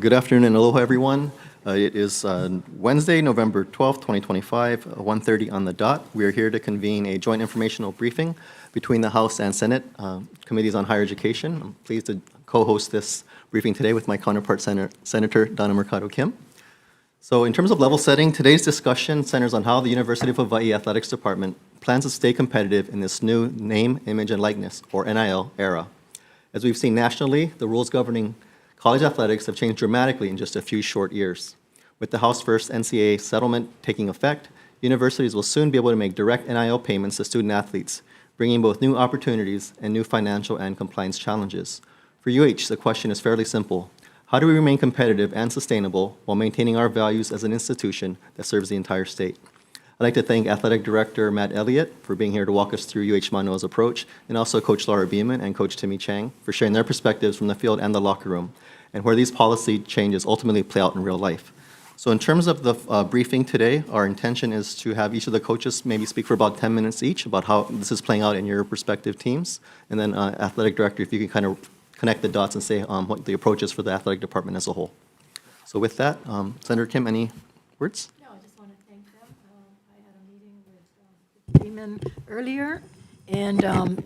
Good afternoon and aloha, everyone. It is Wednesday, November 12th, 2025, 1:30 on the dot. We are here to convene a joint informational briefing between the House and Senate Committees on Higher Education. I'm pleased to co-host this briefing today with my counterpart, Senator Donna Mercado Kim. So in terms of level setting, today's discussion centers on how the University of Hawaii Athletics Department plans to stay competitive in this new name, image, and likeness, or NIL, era. As we've seen nationally, the rules governing college athletics have changed dramatically in just a few short years. With the House First NCAA settlement taking effect, universities will soon be able to make direct NIL payments to student athletes, bringing both new opportunities and new financial and compliance challenges. For UH, the question is fairly simple. How do we remain competitive and sustainable while maintaining our values as an institution that serves the entire state? I'd like to thank Athletic Director Matt Elliott for being here to walk us through UH Manoa's approach, and also Coach Laura Beeman and Coach Timmy Chang for sharing their perspectives from the field and the locker room, and where these policy changes ultimately play out in real life. So in terms of the briefing today, our intention is to have each of the coaches maybe speak for about 10 minutes each about how this is playing out in your respective teams, and then Athletic Director, if you can kind of connect the dots and say what the approach is for the athletic department as a whole. So with that, Senator Kim, any words? No, I just want to thank them. I had a meeting with Beeman earlier, and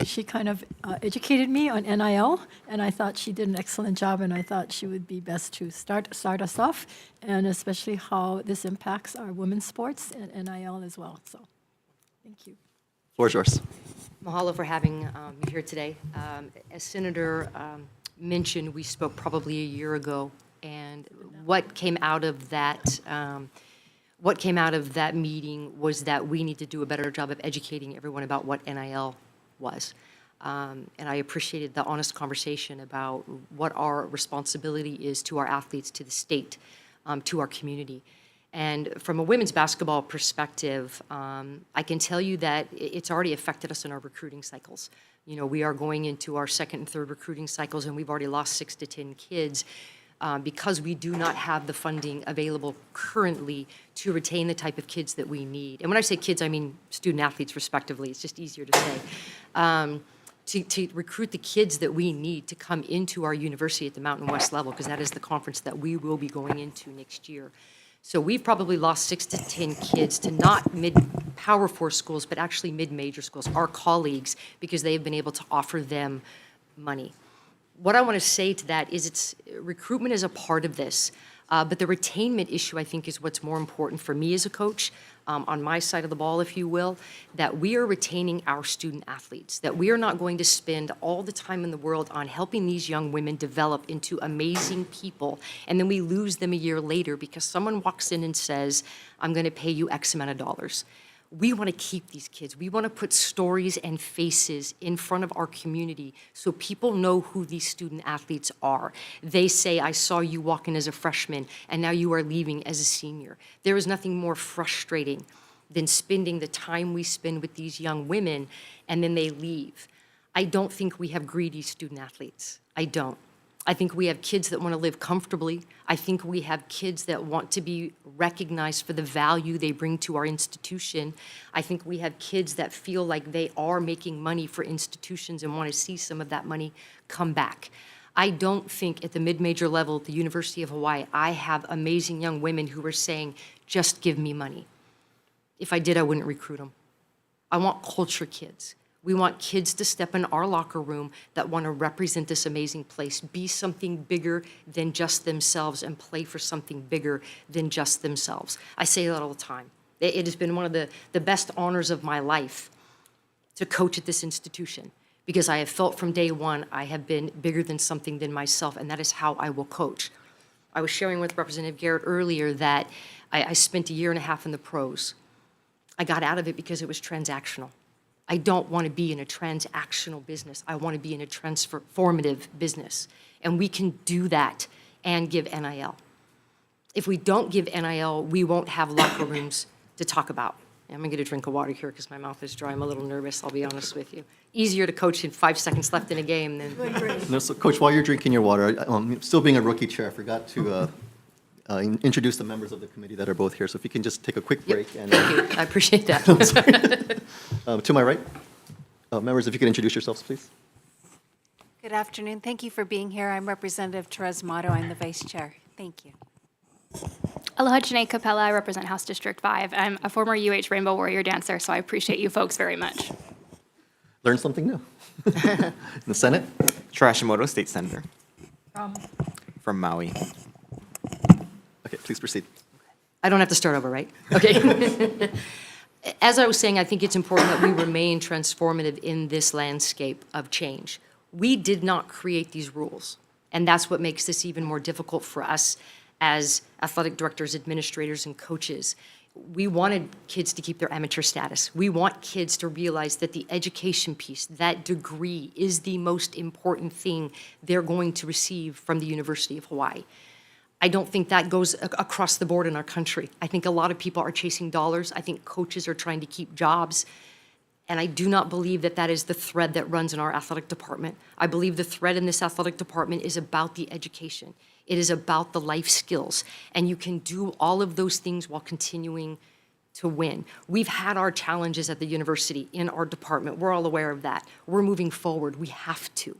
she kind of educated me on NIL, and I thought she did an excellent job, and I thought she would be best to start us off, and especially how this impacts our women's sports and NIL as well. So, thank you. Floor is yours. Mahalo for having me here today. As Senator mentioned, we spoke probably a year ago, and what came out of that meeting was that we need to do a better job of educating everyone about what NIL was. And I appreciated the honest conversation about what our responsibility is to our athletes, to the state, to our community. And from a women's basketball perspective, I can tell you that it's already affected us in our recruiting cycles. You know, we are going into our second and third recruiting cycles, and we've already lost 6 to 10 kids because we do not have the funding available currently to retain the type of kids that we need. And when I say kids, I mean student athletes respectively. It's just easier to say. To recruit the kids that we need to come into our university at the Mountain West level, because that is the conference that we will be going into next year. So we've probably lost 6 to 10 kids to not mid-power 4 schools, but actually mid-major schools, our colleagues, because they have been able to offer them money. What I want to say to that is recruitment is a part of this, but the retainment issue, I think, is what's more important for me as a coach, on my side of the ball, if you will, that we are retaining our student athletes, that we are not going to spend all the time in the world on helping these young women develop into amazing people, and then we lose them a year later because someone walks in and says, I'm going to pay you X amount of dollars. We want to keep these kids. We want to put stories and faces in front of our community so people know who these student athletes are. They say, I saw you walk in as a freshman, and now you are leaving as a senior. There is nothing more frustrating than spending the time we spend with these young women, and then they leave. I don't think we have greedy student athletes. I don't. I think we have kids that want to live comfortably. I think we have kids that want to be recognized for the value they bring to our institution. I think we have kids that feel like they are making money for institutions and want to see some of that money come back. I don't think at the mid-major level at the University of Hawaii, I have amazing young women who are saying, just give me money. If I did, I wouldn't recruit them. I want culture kids. We want kids to step in our locker room that want to represent this amazing place, be something bigger than just themselves, and play for something bigger than just themselves. I say that all the time. It has been one of the best honors of my life to coach at this institution, because I have felt from day one I have been bigger than something than myself, and that is how I will coach. I was sharing with Representative Garrett earlier that I spent 1.5 years in the pros. I got out of it because it was transactional. I don't want to be in a transactional business. I want to be in a transformative business. And we can do that and give NIL. If we don't give NIL, we won't have locker rooms to talk about. I'm going to get a drink of water here because my mouth is dry. I'm a little nervous, I'll be honest with you. Easier to coach in 5 seconds left in a game than... No, so Coach, while you're drinking your water, still being a rookie chair, I forgot to introduce the members of the committee that are both here. So if you can just take a quick break. Yep. Thank you. I appreciate that. To my right, members, if you could introduce yourselves, please. Good afternoon. Thank you for being here. I'm Representative Therese Motto. I'm the Vice Chair. Thank you. Aloha, Janae Capella. I represent House District 5. I'm a former Rainbow Warrior dancer, so I appreciate you folks very much. Learn something new. In the Senate? Hashimoto, State Senator Um, from Maui. Okay, please proceed. I don't have to start over, right? Okay. As I was saying, I think it's important that we remain transformative in this landscape of change. We did not create these rules, and that's what makes this even more difficult for us as athletic directors, administrators, and coaches. We wanted kids to keep their amateur status. We want kids to realize that the education piece, that degree, is the most important thing they're going to receive from the University of Hawaii. I don't think that goes across the board in our country. I think a lot of people are chasing dollars. I think coaches are trying to keep jobs. And I do not believe that that is the thread that runs in our athletic department. I believe the thread in this athletic department is about the education. It is about the life skills. And you can do all of those things while continuing to win. We've had our challenges at the university in our department. We're all aware of that. We're moving forward. We have to.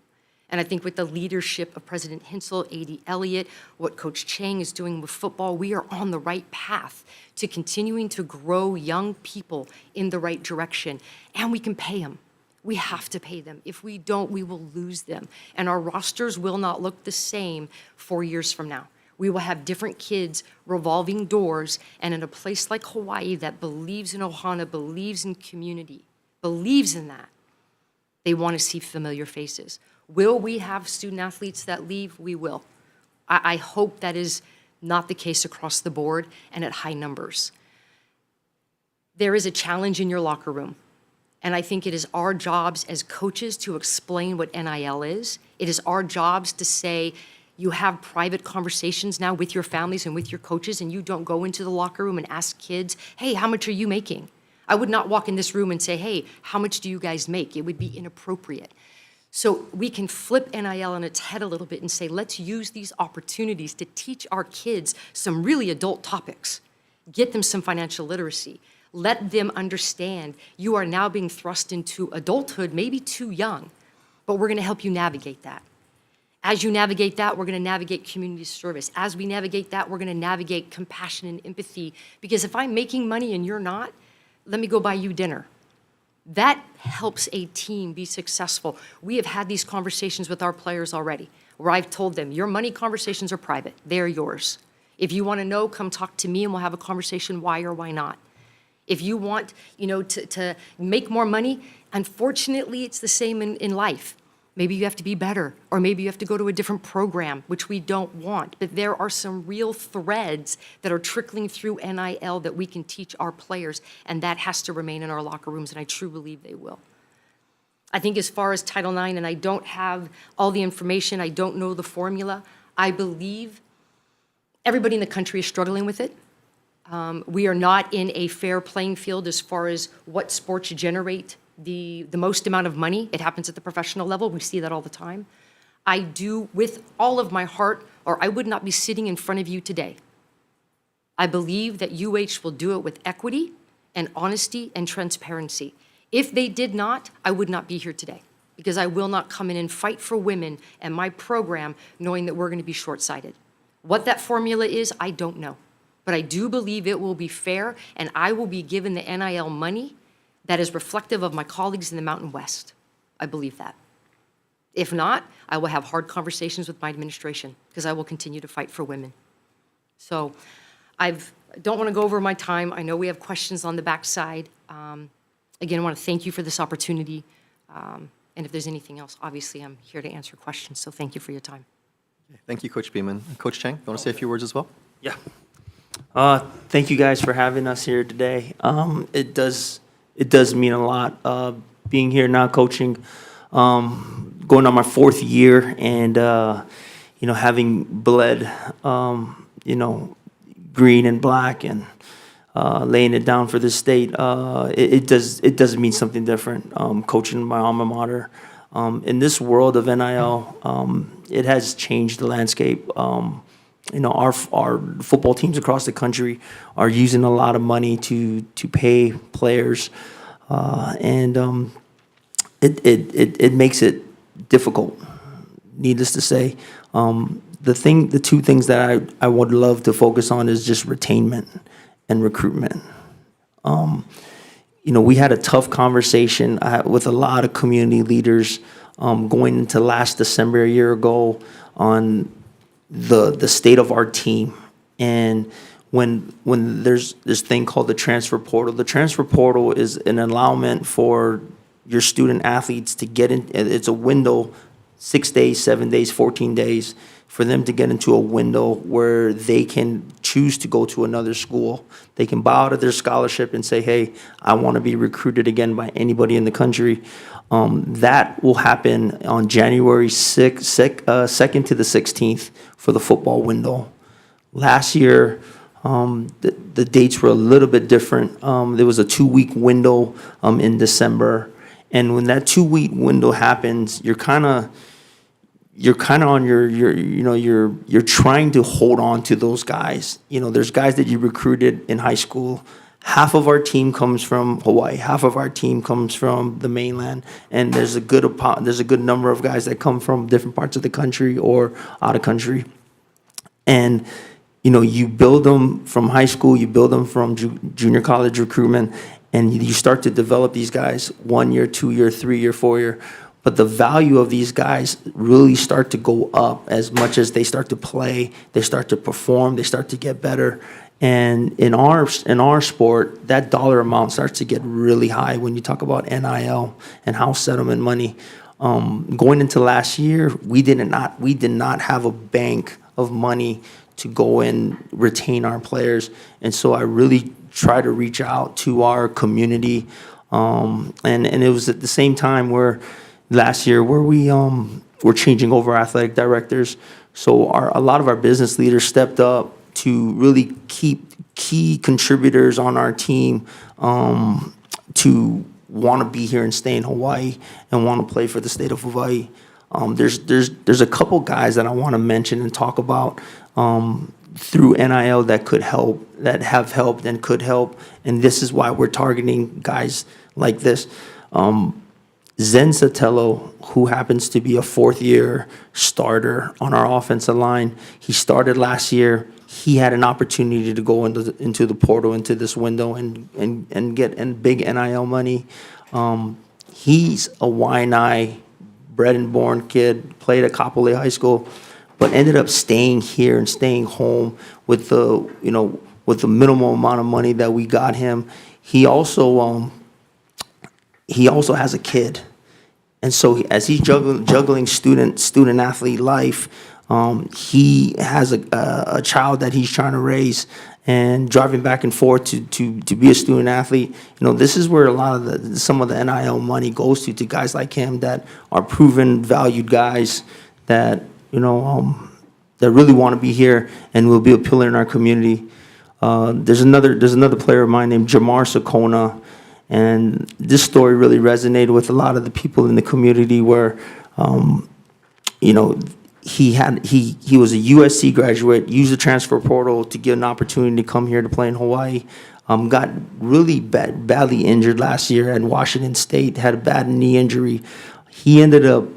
And I think with the leadership of President Hinsel, A.D. Elliott, what Coach Chang is doing with football, we are on the right path to continuing to grow young people in the right direction. And we can pay them. We have to pay them. If we don't, we will lose them. And our rosters will not look the same 4 years from now. We will have different kids revolving doors, and in a place like Hawaii that believes in Ohana, believes in community, believes in that, they want to see familiar faces. Will we have student athletes that leave? We will. I hope that is not the case across the board and at high numbers. There is a challenge in your locker room, and I think it is our jobs as coaches to explain what NIL is. It is our jobs to say, you have private conversations now with your families and with your coaches, and you don't go into the locker room and ask kids, hey, how much are you making? I would not walk in this room and say, hey, how much do you guys make? It would be inappropriate. So we can flip NIL on its head a little bit and say, let's use these opportunities to teach our kids some really adult topics, get them some financial literacy, let them understand you are now being thrust into adulthood, maybe too young, but we're gonna help you navigate that. As you navigate that, we're gonna navigate community service. As we navigate that, we're gonna navigate compassion and empathy, because if I'm making money and you're not, let me go buy you dinner. That helps a team be successful. We have had these conversations with our players already, where I've told them, your money conversations are private. They're yours. If you want to know, come talk to me and we'll have a conversation why or why not. If you want, to make more money, unfortunately, it's the same in life. Maybe you have to be better, or maybe you have to go to a different program, which we don't want. But there are some real threads that are trickling through NIL that we can teach our players, and that has to remain in our locker rooms, and I truly believe they will. I think as far as Title IX, and I don't have all the information, I don't know the formula, I believe everybody in the country is struggling with it. We are not in a fair playing field as far as what sports generate the most amount of money. It happens at the professional level. We see that all the time. I do with all of my heart, or I would not be sitting in front of you today. I believe that UH will do it with equity and honesty and transparency. If they did not, I would not be here today, because I will not come in and fight for women and my program knowing that we're going to be short-sighted. What that formula is, I don't know. But I do believe it will be fair, and I will be given the NIL money that is reflective of my colleagues in the Mountain West. I believe that. If not, I will have hard conversations with my administration, because I will continue to fight for women. So I don't want to go over my time. I know we have questions on the backside. Again, I want to thank you for this opportunity. And if there's anything else, obviously I'm here to answer questions. So thank you for your time. Thank you, Coach Beeman. Coach Chang, you want to say a few words as well? Yeah. Thank you guys for having us here today. It does mean a lot being here now, coaching, going on my 4th year, and having bled, green and black, and laying it down for the state. It does mean something different. Coaching my alma mater, in this world of NIL, it has changed the landscape. Our football teams across the country are using a lot of money to pay players, and it makes it difficult. Needless to say, the two things that I would love to focus on is just retainment and recruitment. We had a tough conversation with a lot of community leaders going into last December a year ago on the state of our team. And when there's this thing called the transfer portal is an allowance for your student athletes to get in. It's a window, 6 days, 7 days, 14 days, for them to get into a window where they can choose to go to another school. They can bow out of their scholarship and say, hey, I want to be recruited again by anybody in the country. That will happen on January 2nd to the 16th for the football window. Last year, the dates were a little bit different. There was a 2-week window in December. And when that 2-week window happens, you're kind of on you're trying to hold on to those guys. There's guys that you recruited in high school. Half of our team comes from Hawaii. Half of our team comes from the mainland, and there's a good number of guys that come from different parts of the country or out of country. And you build them from high school, you build them from junior college recruitment, and you start to develop these guys 1 year, 2 year, 3 year, 4 year. But the value of these guys really start to go up as much as they start to play, they start to perform, they start to get better. And in our sport, that dollar amount starts to get really high when you talk about NIL and house settlement money. Going into last year, we did not have a bank of money to go and retain our players. And so I really try to reach out to our community. And it was at the same time where last year where we were changing over athletic directors. So a lot of our business leaders stepped up to really keep key contributors on our team to want to be here and stay in Hawaii and want to play for the state of Hawaii. There's a couple guys that I want to mention and talk about through NIL that could help, that have helped and could help, and this is why we're targeting guys like this. Zen Sotelo, who happens to be a fourth-year starter on our offensive line, he started last year. He had an opportunity to go into the portal, into this window, and get big NIL money. He's a Waianae, bred and born kid, played at Kapolei High School, but ended up staying here and staying home with the minimal amount of money that we got him. He also has a kid, and so as he's juggling student athlete life, he has a child that he's trying to raise, and driving back and forth to be a student athlete. This is where a lot of some of the NIL money goes to guys like him that are proven, valued guys that that really want to be here and will be a pillar in our community. There's another player of mine named Jamar Sakona. And this story really resonated with a lot of the people in the community where, he was a USC graduate, used the transfer portal to get an opportunity to come here to play in Hawaii. Got really badly injured last year at Washington State, had a bad knee injury. He ended up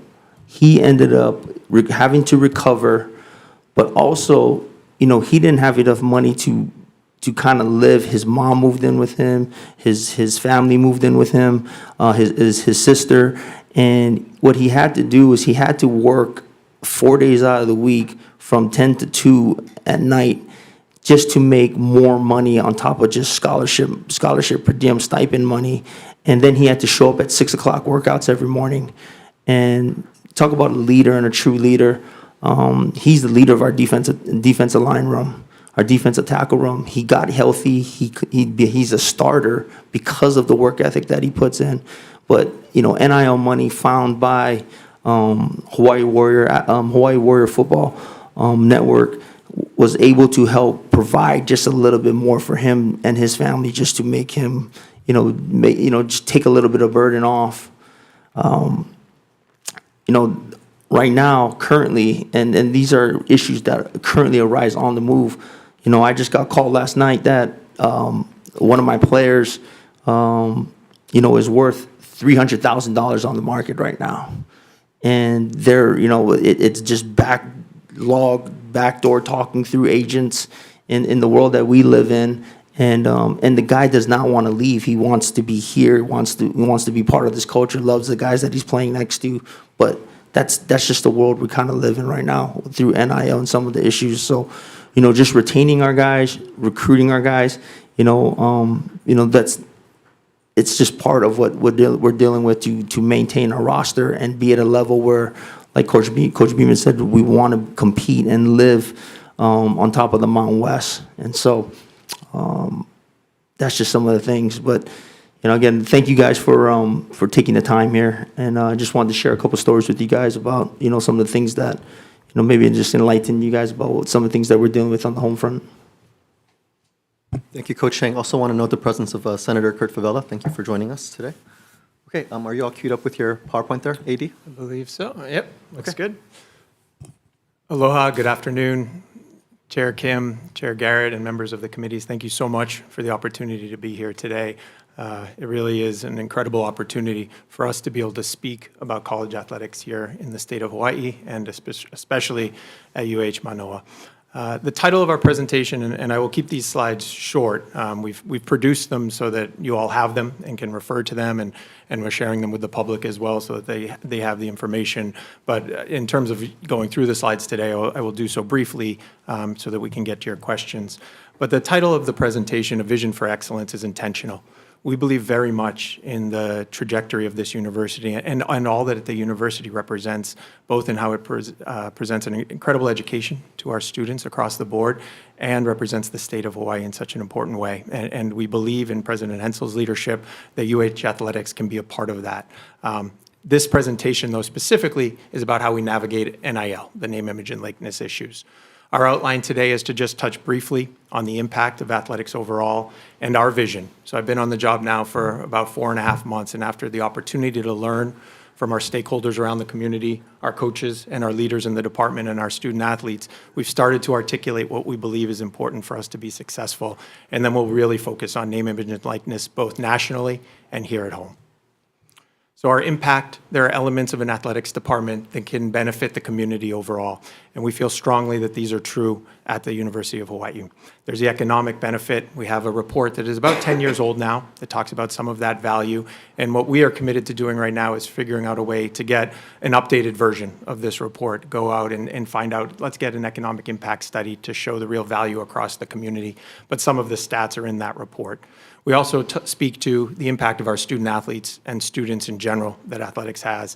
having to recover, but also, he didn't have enough money to kind of live. His mom moved in with him, his family moved in with him, his sister, and what he had to do was he had to work 4 days out of the week from 10 to 2 at night just to make more money on top of just scholarship per diem stipend money. And then he had to show up at 6 o'clock workouts every morning. And talk about a leader and a true leader. He's the leader of our defensive line room, our defensive tackle room. He got healthy. He's a starter because of the work ethic that he puts in. But NIL money found by Hawaii Warrior Football Network was able to help provide just a little bit more for him and his family, just to make him, just take a little bit of burden off. Right now, currently, and these are issues that currently arise on the move. I just got called last night that one of my players, is worth $300,000 on the market right now, and it's just log backdoor talking through agents in the world that we live in. And the guy does not want to leave. He wants to be here. He wants to be part of this culture. Loves the guys that he's playing next to. But that's just the world we kind of live in right now through NIL and some of the issues. So, just retaining our guys, recruiting our guys. It's just part of what we're dealing with to maintain our roster and be at a level where, like Coach Beeman said, we want to compete and live on top of the Mountain West. And so that's just some of the things. But again, thank you guys for taking the time here. And I just wanted to share a couple stories with you guys about some of the things that maybe just enlighten you guys about some of the things that we're dealing with on the home front. Thank you, Coach Chang. Also want to note the presence of Senator Kurt Favela. Thank you for joining us today. Okay, are you all queued up with your PowerPoint there, AD? I believe so. Yep, looks good. Aloha, good afternoon. Chair Kim, Chair Garrett, and members of the committees, thank you so much for the opportunity to be here today. It really is an incredible opportunity for us to be able to speak about college athletics here in the state of Hawaii and especially at UH Manoa. The title of our presentation, and I will keep these slides short, we've produced them so that you all have them and can refer to them, and we're sharing them with the public as well so that they have the information. But in terms of going through the slides today, I will do so briefly so that we can get to your questions. But the title of the presentation, A Vision for Excellence, is intentional. We believe very much in the trajectory of this university and all that the university represents, both in how it presents an incredible education to our students across the board and represents the state of Hawaii in such an important way. And we believe in President Hensel's leadership that UH Athletics can be a part of that. This presentation, though, specifically is about how we navigate NIL, the name, image, and likeness issues. Our outline today is to just touch briefly on the impact of athletics overall and our vision. So I've been on the job now for about 4.5 months, and after the opportunity to learn from our stakeholders around the community, our coaches and our leaders in the department and our student athletes, we've started to articulate what we believe is important for us to be successful. And then we'll really focus on name, image, and likeness both nationally and here at home. So our impact, there are elements of an athletics department that can benefit the community overall. And we feel strongly that these are true at the University of Hawaii. There's the economic benefit. We have a report that is about 10 years old now that talks about some of that value. And what we are committed to doing right now is figuring out a way to get an updated version of this report, go out and find out, let's get an economic impact study to show the real value across the community. But some of the stats are in that report. We also speak to the impact of our student athletes and students in general that athletics has.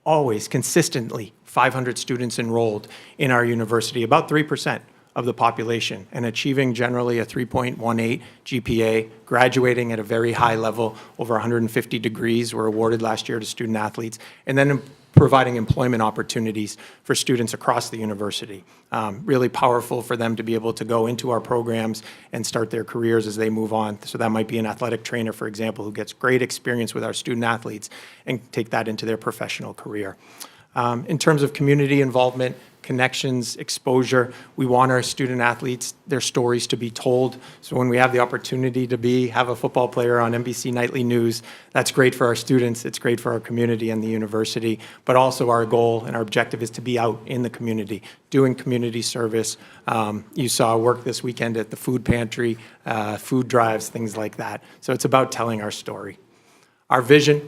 Always, consistently, 500 students enrolled in our university, about 3% of the population, and achieving generally a 3.18 GPA, graduating at a very high level, over 150 degrees were awarded last year to student athletes, and then providing employment opportunities for students across the university. Really powerful for them to be able to go into our programs and start their careers as they move on. So that might be an athletic trainer, for example, who gets great experience with our student athletes and take that into their professional career. In terms of community involvement, connections, exposure, we want our student athletes, their stories to be told. So when we have the opportunity to have a football player on NBC Nightly News, that's great for our students, it's great for our community and the university, but also our goal and our objective is to be out in the community, doing community service. You saw work this weekend at the food pantry, food drives, things like that. So it's about telling our story. Our vision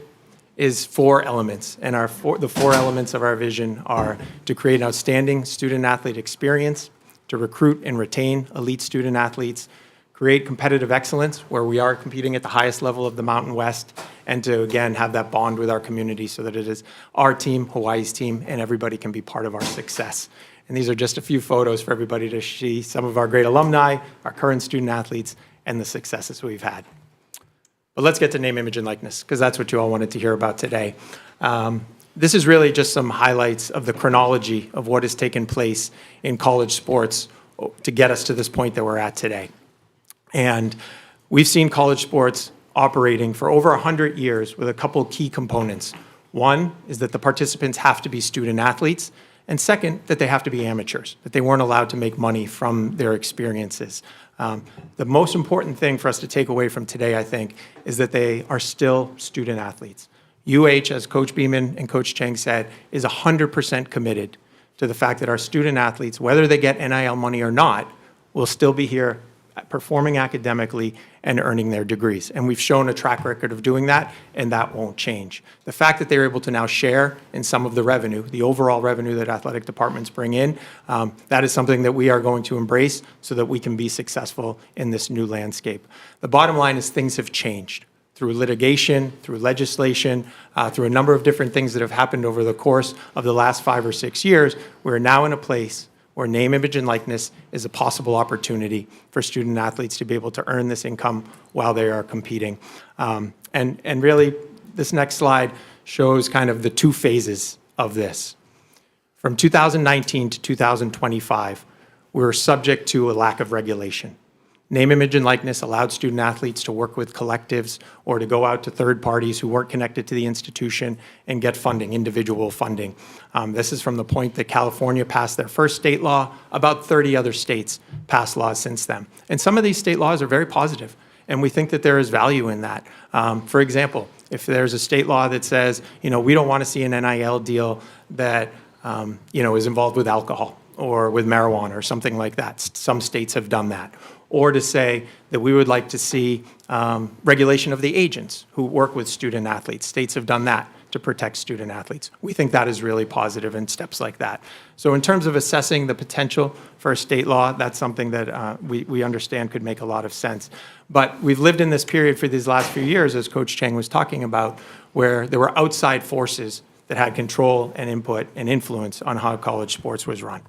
is 4 elements, and the 4 elements of our vision are to create an outstanding student-athlete experience, to recruit and retain elite student athletes, create competitive excellence where we are competing at the highest level of the Mountain West, and to, again, have that bond with our community so that it is our team, Hawaii's team, and everybody can be part of our success. And these are just a few photos for everybody to see some of our great alumni, our current student athletes, and the successes we've had. But let's get to name, image, and likeness, because that's what you all wanted to hear about today. This is really just some highlights of the chronology of what has taken place in college sports to get us to this point that we're at today. And we've seen college sports operating for over 100 years with a couple key components. One is that the participants have to be student athletes, and second, that they have to be amateurs, that they weren't allowed to make money from their experiences. The most important thing for us to take away from today, I think, is that they are still student athletes. UH, as Coach Beeman and Coach Chang said, is 100% committed to the fact that our student athletes, whether they get NIL money or not, will still be here performing academically and earning their degrees. And we've shown a track record of doing that, and that won't change. The fact that they're able to now share in some of the revenue, the overall revenue that athletic departments bring in, that is something that we are going to embrace so that we can be successful in this new landscape. The bottom line is things have changed through litigation, through legislation, through a number of different things that have happened over the course of the last 5 or 6 years. We're now in a place where name, image, and likeness is a possible opportunity for student athletes to be able to earn this income while they are competing. And really, this next slide shows kind of the 2 phases of this. From 2019 to 2025, we were subject to a lack of regulation. Name, image, and likeness allowed student athletes to work with collectives or to go out to third parties who weren't connected to the institution and get funding, individual funding. This is from the point that California passed their first state law. About 30 other states passed laws since then. And some of these state laws are very positive, and we think that there is value in that. For example, if there's a state law that says, we don't want to see an NIL deal that, is involved with alcohol or with marijuana or something like that. Some states have done that. Or to say that we would like to see regulation of the agents who work with student athletes. States have done that to protect student athletes. We think that is really positive in steps like that. So in terms of assessing the potential for a state law, that's something that we understand could make a lot of sense. But we've lived in this period for these last few years, as Coach Chang was talking about, where there were outside forces that had control and input and influence on how college sports was run.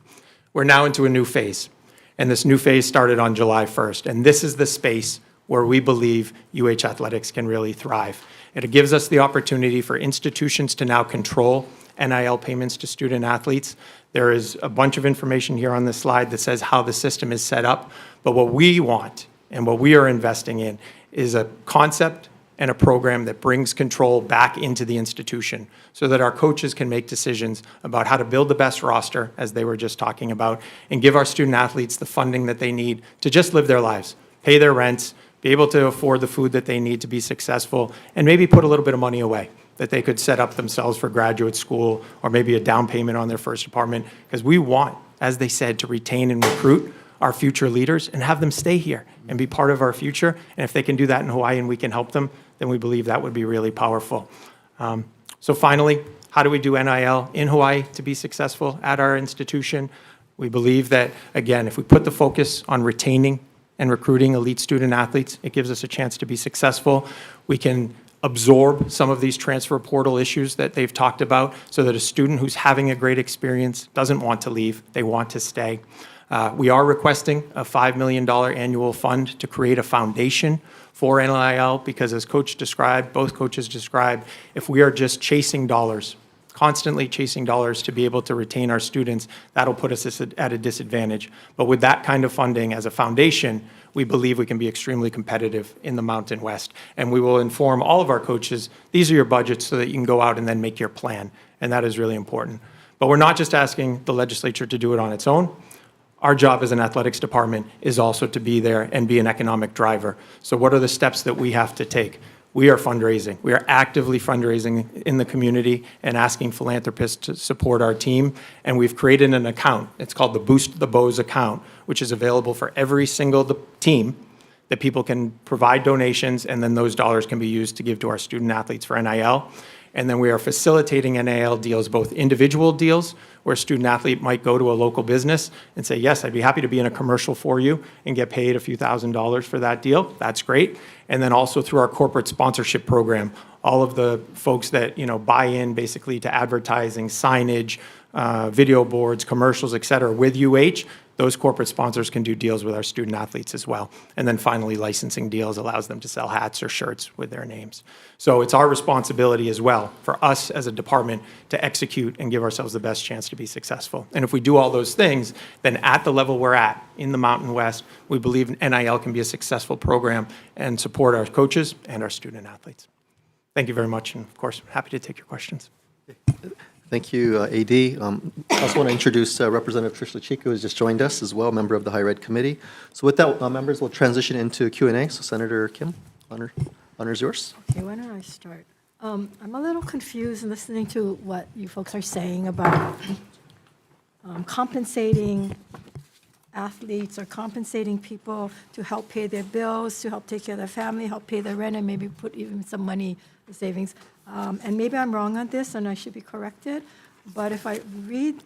We're now into a new phase. And this new phase started on July 1st. And this is the space where we believe UH athletics can really thrive. It gives us the opportunity for institutions to now control NIL payments to student athletes. There is a bunch of information here on this slide that says how the system is set up. But what we want and what we are investing in is a concept and a program that brings control back into the institution so that our coaches can make decisions about how to build the best roster, as they were just talking about, and give our student athletes the funding that they need to just live their lives, pay their rents, be able to afford the food that they need to be successful, and maybe put a little bit of money away that they could set up themselves for graduate school or maybe a down payment on their first apartment. Because we want, as they said, to retain and recruit our future leaders and have them stay here and be part of our future. And if they can do that in Hawaii and we can help them, then we believe that would be really powerful. So finally, how do we do NIL in Hawaii to be successful at our institution? We believe that, again, if we put the focus on retaining and recruiting elite student athletes, it gives us a chance to be successful. We can absorb some of these transfer portal issues that they've talked about so that a student who's having a great experience doesn't want to leave, they want to stay. We are requesting a $5 million annual fund to create a foundation for NIL because, as Coach described, both coaches described, if we are just chasing dollars, constantly chasing dollars to be able to retain our students, that'll put us at a disadvantage. But with that kind of funding as a foundation, we believe we can be extremely competitive in the Mountain West. And we will inform all of our coaches, these are your budgets so that you can go out and then make your plan. And that is really important. But we're not just asking the legislature to do it on its own. Our job as an athletics department is also to be there and be an economic driver. So what are the steps that we have to take? We are fundraising. We are actively fundraising in the community and asking philanthropists to support our team. And we've created an account. It's called the Boost the Bows account, which is available for every single team that people can provide donations, and then those dollars can be used to give to our student athletes for NIL. And then we are facilitating NIL deals, both individual deals, where a student athlete might go to a local business and say, yes, I'd be happy to be in a commercial for you and get paid a few $1,000s for that deal. That's great. And then also through our corporate sponsorship program, all of the folks that buy in basically to advertising, signage, video boards, commercials, et cetera, with UH, those corporate sponsors can do deals with our student athletes as well. And then finally, licensing deals allows them to sell hats or shirts with their names. So it's our responsibility as well for us as a department to execute and give ourselves the best chance to be successful. And if we do all those things, then at the level we're at in the Mountain West, we believe NIL can be a successful program and support our coaches and our student athletes. Thank you very much. And of course, happy to take your questions. Thank you, AD. I also want to introduce Representative Trish LaChica, who has just joined us as well, member of the Higher Ed Committee. So with that, members, we'll transition into Q&A. So Senator Kim, honor is yours. Okay, why don't I start? I'm a little confused listening to what you folks are saying about compensating athletes or compensating people to help pay their bills, to help take care of their family, help pay their rent, and maybe put even some money in savings. And maybe I'm wrong on this, and I should be corrected, but if I read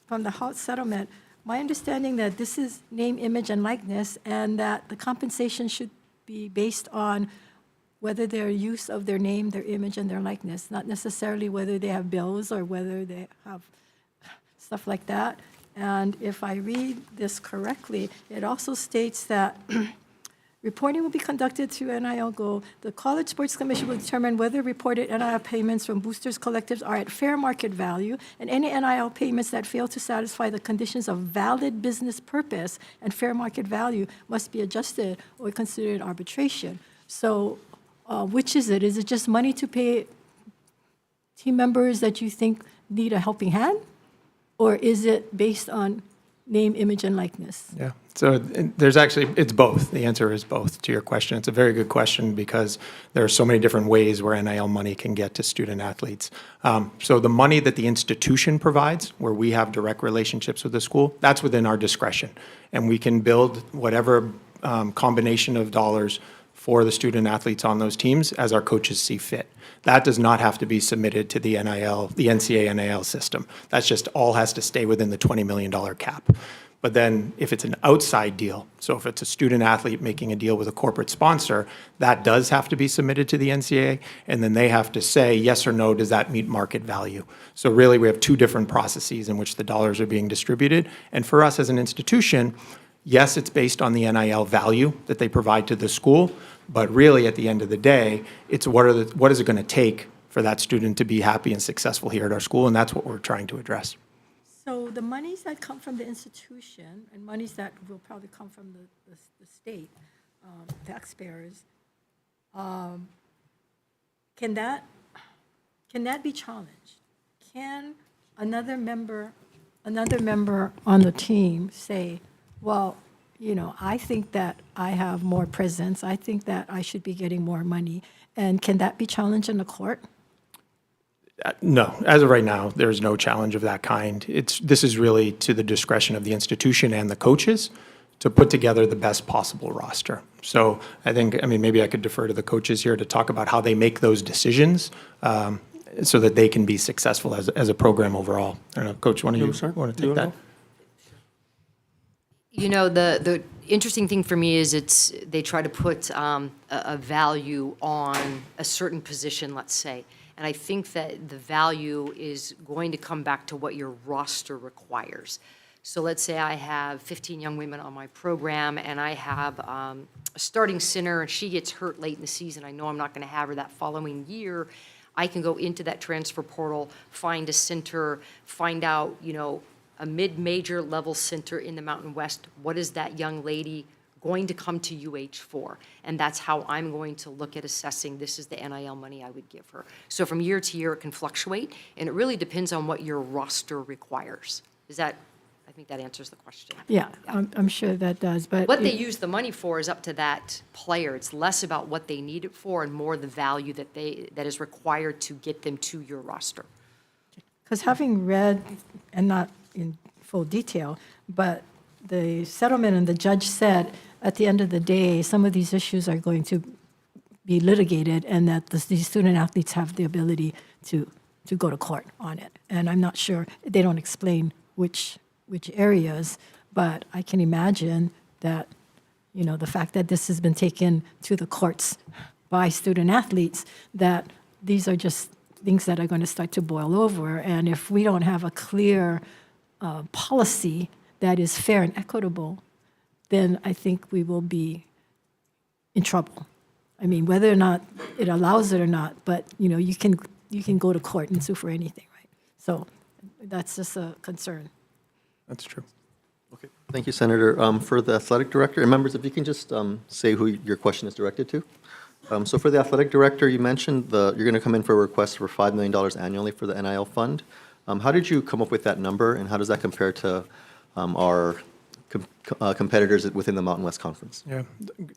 from the House settlement, my understanding that this is name, image, and likeness, and that the compensation should be based on whether their use of their name, their image, and their likeness, not necessarily whether they have bills or whether they have stuff like that. And if I read this correctly, it also states that reporting will be conducted through NIL Go. The College Sports Commission will determine whether reported NIL payments from boosters collectives are at fair market value, and any NIL payments that fail to satisfy the conditions of valid business purpose and fair market value must be adjusted or considered arbitration. So which is it? Is it just money to pay team members that you think need a helping hand? Or is it based on name, image, and likeness? Yeah, so there's actually, it's both. The answer is both to your question. It's a very good question because there are so many different ways where NIL money can get to student athletes. So the money that the institution provides, where we have direct relationships with the school, that's within our discretion. And we can build whatever combination of dollars for the student athletes on those teams as our coaches see fit. That does not have to be submitted to the NIL, the NCAA NIL system. That's just all has to stay within the $20 million cap. But then if it's an outside deal, so if it's a student athlete making a deal with a corporate sponsor, that does have to be submitted to the NCAA, and then they have to say yes or no, does that meet market value? So really we have two different processes in which the dollars are being distributed. And for us as an institution, yes, it's based on the NIL value that they provide to the school, but really at the end of the day, it's what is it going to take for that student to be happy and successful here at our school, and that's what we're trying to address. So the monies that come from the institution and monies that will probably come from the state taxpayers, can that be challenged? Can another member on the team say, well, you know, I think that I have more presence, I think that I should be getting more money, and can that be challenged in the court? No, as of right now, there's no challenge of that kind. This is really to the discretion of the institution and the coaches to put together the best possible roster. So I think, I mean, maybe I could defer to the coaches here to talk about how they make those decisions so that they can be successful as a program overall. I don't know, Coach, want to take that? You know, the interesting thing for me is they try to put a value on a certain position, let's say. And I think that the value is going to come back to what your roster requires. So let's say I have 15 young women on my program and I have a starting center and she gets hurt late in the season. I know I'm not going to have her that following year. I can go into that transfer portal, find a center, find out, you know, a mid-major level center in the Mountain West. What is that young lady going to come to UH for? And that's how I'm going to look at assessing this is the NIL money I would give her. So from year to year, it can fluctuate, and it really depends on what your roster requires. I think that answers the question. Yeah, I'm sure that does, but. What they use the money for is up to that player. It's less about what they need it for and more the value that is required to get them to your roster. Because having read, and not in full detail, but the settlement and the judge said, at the end of the day, some of these issues are going to be litigated and that these student athletes have the ability to go to court on it. And I'm not sure, they don't explain which areas, but I can imagine that, you know, the fact that this has been taken to the courts by student athletes, that these are just things that are going to start to boil over. And if we don't have a clear policy that is fair and equitable, then I think we will be in trouble. I mean, whether or not it allows it or not, but you know, you can go to court and sue for anything, right? So that's just a concern. That's true. Okay, thank you, Senator. For the athletic director, and members, if you can just say who your question is directed to. So for the athletic director, you mentioned you're going to come in for a request for $5 million annually for the NIL fund. How did you come up with that number, and how does that compare to our competitors within the Mountain West Conference? Yeah,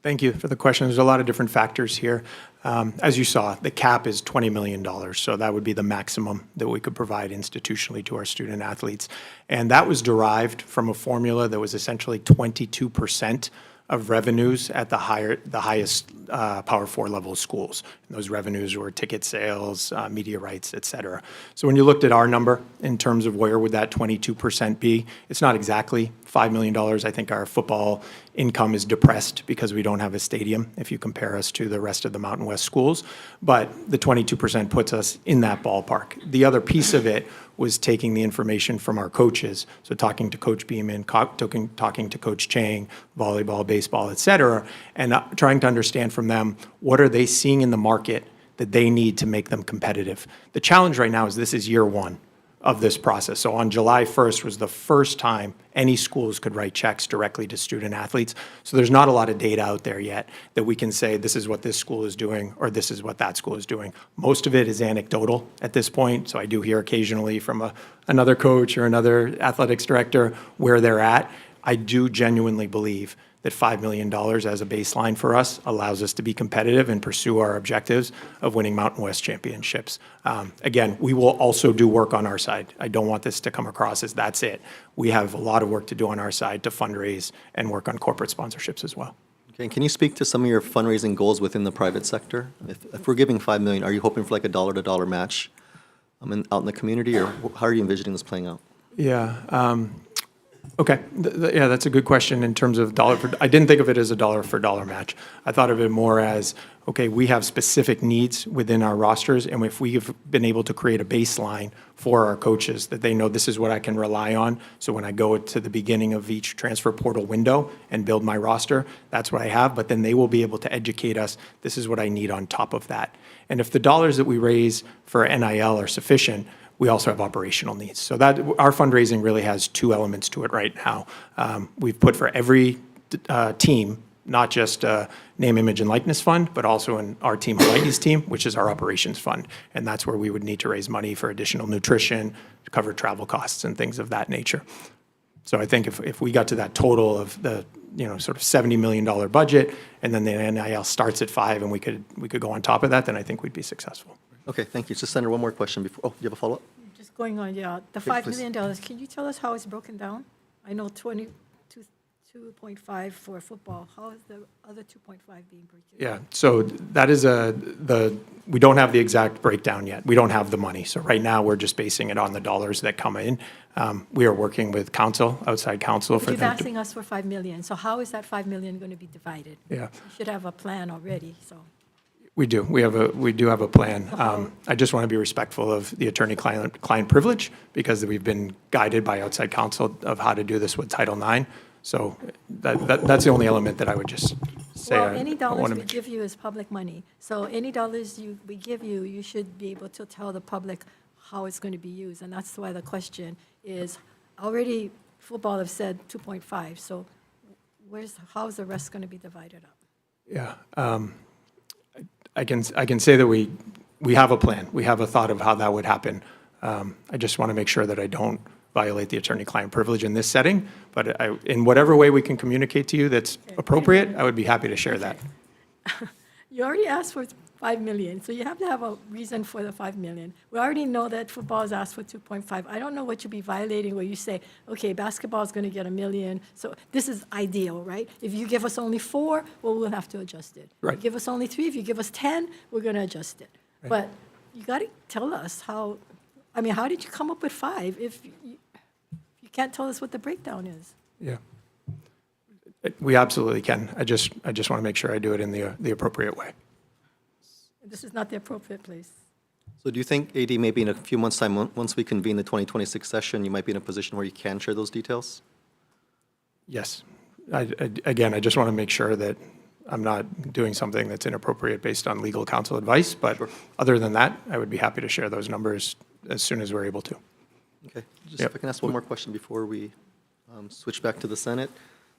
thank you for the question. There's a lot of different factors here. As you saw, the cap is $20 million, so that would be the maximum that we could provide institutionally to our student athletes. And that was derived from a formula that was essentially 22% of revenues at the highest Power 4 level schools. And those revenues were ticket sales, media rights, et cetera. So when you looked at our number in terms of where would that 22% be, it's not exactly $5 million. I think our football income is depressed because we don't have a stadium if you compare us to the rest of the Mountain West schools. But the 22% puts us in that ballpark. The other piece of it was taking the information from our coaches, so talking to Coach Beeman, talking to Coach Chang, volleyball, baseball, et cetera, and trying to understand from them what are they seeing in the market that they need to make them competitive. The challenge right now is this is year one of this process. So on July 1st was the first time any schools could write checks directly to student athletes. So there's not a lot of data out there yet that we can say this is what this school is doing or this is what that school is doing. Most of it is anecdotal at this point. So I do hear occasionally from another coach or another athletics director where they're at. I do genuinely believe that $5 million as a baseline for us allows us to be competitive and pursue our objectives of winning Mountain West championships. Again, we will also do work on our side. I don't want this to come across as that's it. We have a lot of work to do on our side to fundraise and work on corporate sponsorships as well. Okay, and can you speak to some of your fundraising goals within the private sector? If we're giving $5 million, are you hoping for like a dollar-to-dollar match out in the community, or how are you envisioning this playing out? Yeah. Okay. Yeah, that's a good question in terms of I didn't think of it as a dollar for dollar match. I thought of it more as, okay, we have specific needs within our rosters, and if we've been able to create a baseline for our coaches that they know this is what I can rely on, so when I go to the beginning of each transfer portal window and build my roster, that's what I have, but then they will be able to educate us, this is what I need on top of that. And if the dollars that we raise for NIL are sufficient, we also have operational needs. So that our fundraising really has two elements to it right now. We've put for every team, not just a name, image, and likeness fund, but also in our team Hawaii's team, which is our operations fund. And that's where we would need to raise money for additional nutrition, to cover travel costs and things of that nature. So I think if we got to that total of the sort of $70 million budget, and then the NIL starts at $5 million and we could go on top of that, then I think we'd be successful. Okay, thank you. Just Senator, one more question before. Oh, do you have a follow-up? Just going on, yeah, the Okay, $5 million, can you tell us how it's broken down? I know 2.5 for football. How is the other 2.5 being broken down? Yeah, so that is we don't have the exact breakdown yet. We don't have the money. So right now, we're just basing it on the dollars that come in. We are working with outside counsel for You're them. asking us for $5 million, so how is that $5 million going to be divided? Yeah. You should have a plan already, so. We do. We do have a plan. I just want to be respectful of the attorney-client privilege because we've been guided by outside counsel of how to do this with Title IX. So that's the only element that I would just say. Well, any I dollars wanna we make give you is public money. So any dollars we give you, you should be able to tell the public how it's going to be used. And that's why the question is, already football have said 2.5. So how's the rest going to be divided up? Yeah. I can say that we have a plan. We have a thought of how that would happen. I just want to make sure that I don't violate the attorney-client privilege in this setting. But in whatever way we can communicate to you that's appropriate, I would be happy to share that. You already asked for $5 million, so you have to have a reason for the $5 million. We already know that football has asked for 2.5. I don't know what you'd be violating where you say, okay, basketball is going to get $1 million. So this is ideal, right? If you give us only 4, well, we'll have to adjust it. Right. If you give us only 3, if you give us 10, we're going to adjust it. Right. But you got to tell us how did you come up with 5 if you can't tell us what the breakdown is? Yeah. We absolutely can. I just want to make sure I do it in the appropriate way. This is not the appropriate place. So do you think, AD, maybe in a few months' time, once we convene the 2026 session, you might be in a position where you can share those details? Yes. Again, I just want to make sure that I'm not doing something that's inappropriate based on legal counsel advice. But other than that, I would be happy to share those numbers as soon as we're able to. Okay. Just if I can ask one more question before we switch back to the Senate.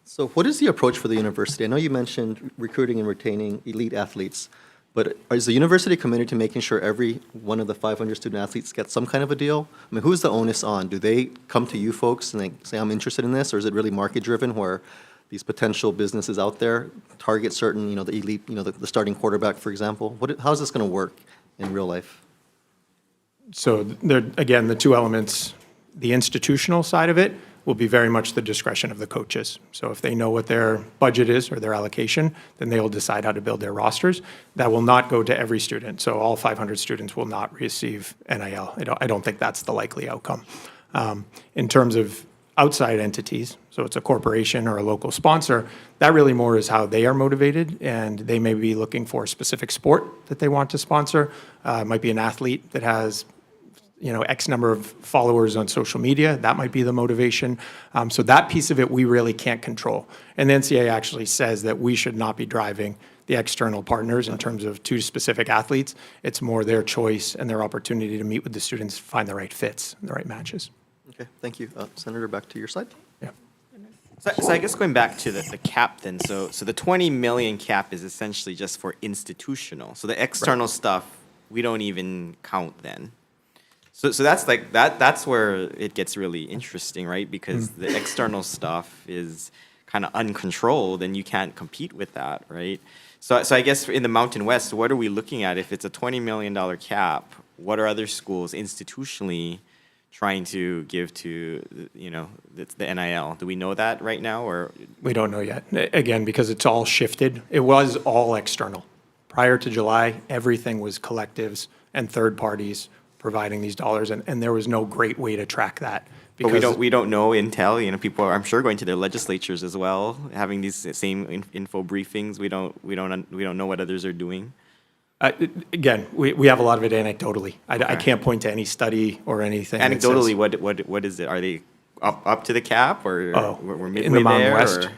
So what is the approach for the university? I know you mentioned recruiting and retaining elite athletes. But is the university committed to making sure every one of the 500 student athletes gets some kind of a deal? I mean, who's the onus on? Do they come to you folks and they say, I'm interested in this, or is it really market-driven where these potential businesses out there target certain, the elite, the starting quarterback, for example? How is this going to work in real life? So there, again, the two elements, the institutional side of it will be very much the discretion of the coaches. So if they know what their budget is or their allocation, then they will decide how to build their rosters. That will not go to every student. So all 500 students will not receive NIL. I don't think that's the likely outcome. In terms of outside entities, so it's a corporation or a local sponsor, that really more is how they are motivated, and they may be looking for a specific sport that they want to sponsor. It might be an athlete that has X number of followers on social media. That might be the motivation. So that piece of it we really can't control. And the NCAA actually says that we should not be driving the external partners in terms of two specific athletes. It's more their choice and their opportunity to meet with the students, find the right fits and the right matches. Okay, thank you. Senator, back to your side. Yeah. So I guess going back to the cap then, so the 20 million cap is essentially just for institutional. So the external stuff, we don't even count then. So that's like that's where it gets really interesting, right? Because the external stuff is kind of uncontrolled and you can't compete with that, right? So I guess in the Mountain West, what are we looking at? If it's a $20 million cap, what are other schools institutionally trying to give to, the NIL? Do we know that right now, or? We don't know yet. Again, because it's all shifted. It was all external. Prior to July, everything was collectives and third parties providing these dollars, and there was no great way to track that. But we don't know intel. People are, I'm sure, going to their legislatures as well, having these same info briefings. We don't know what others are doing. Again, we have a lot of it anecdotally. I can't point to any study or anything. Anecdotally, what is it? Are they up to the cap, or we're midway in the Mountain there, West?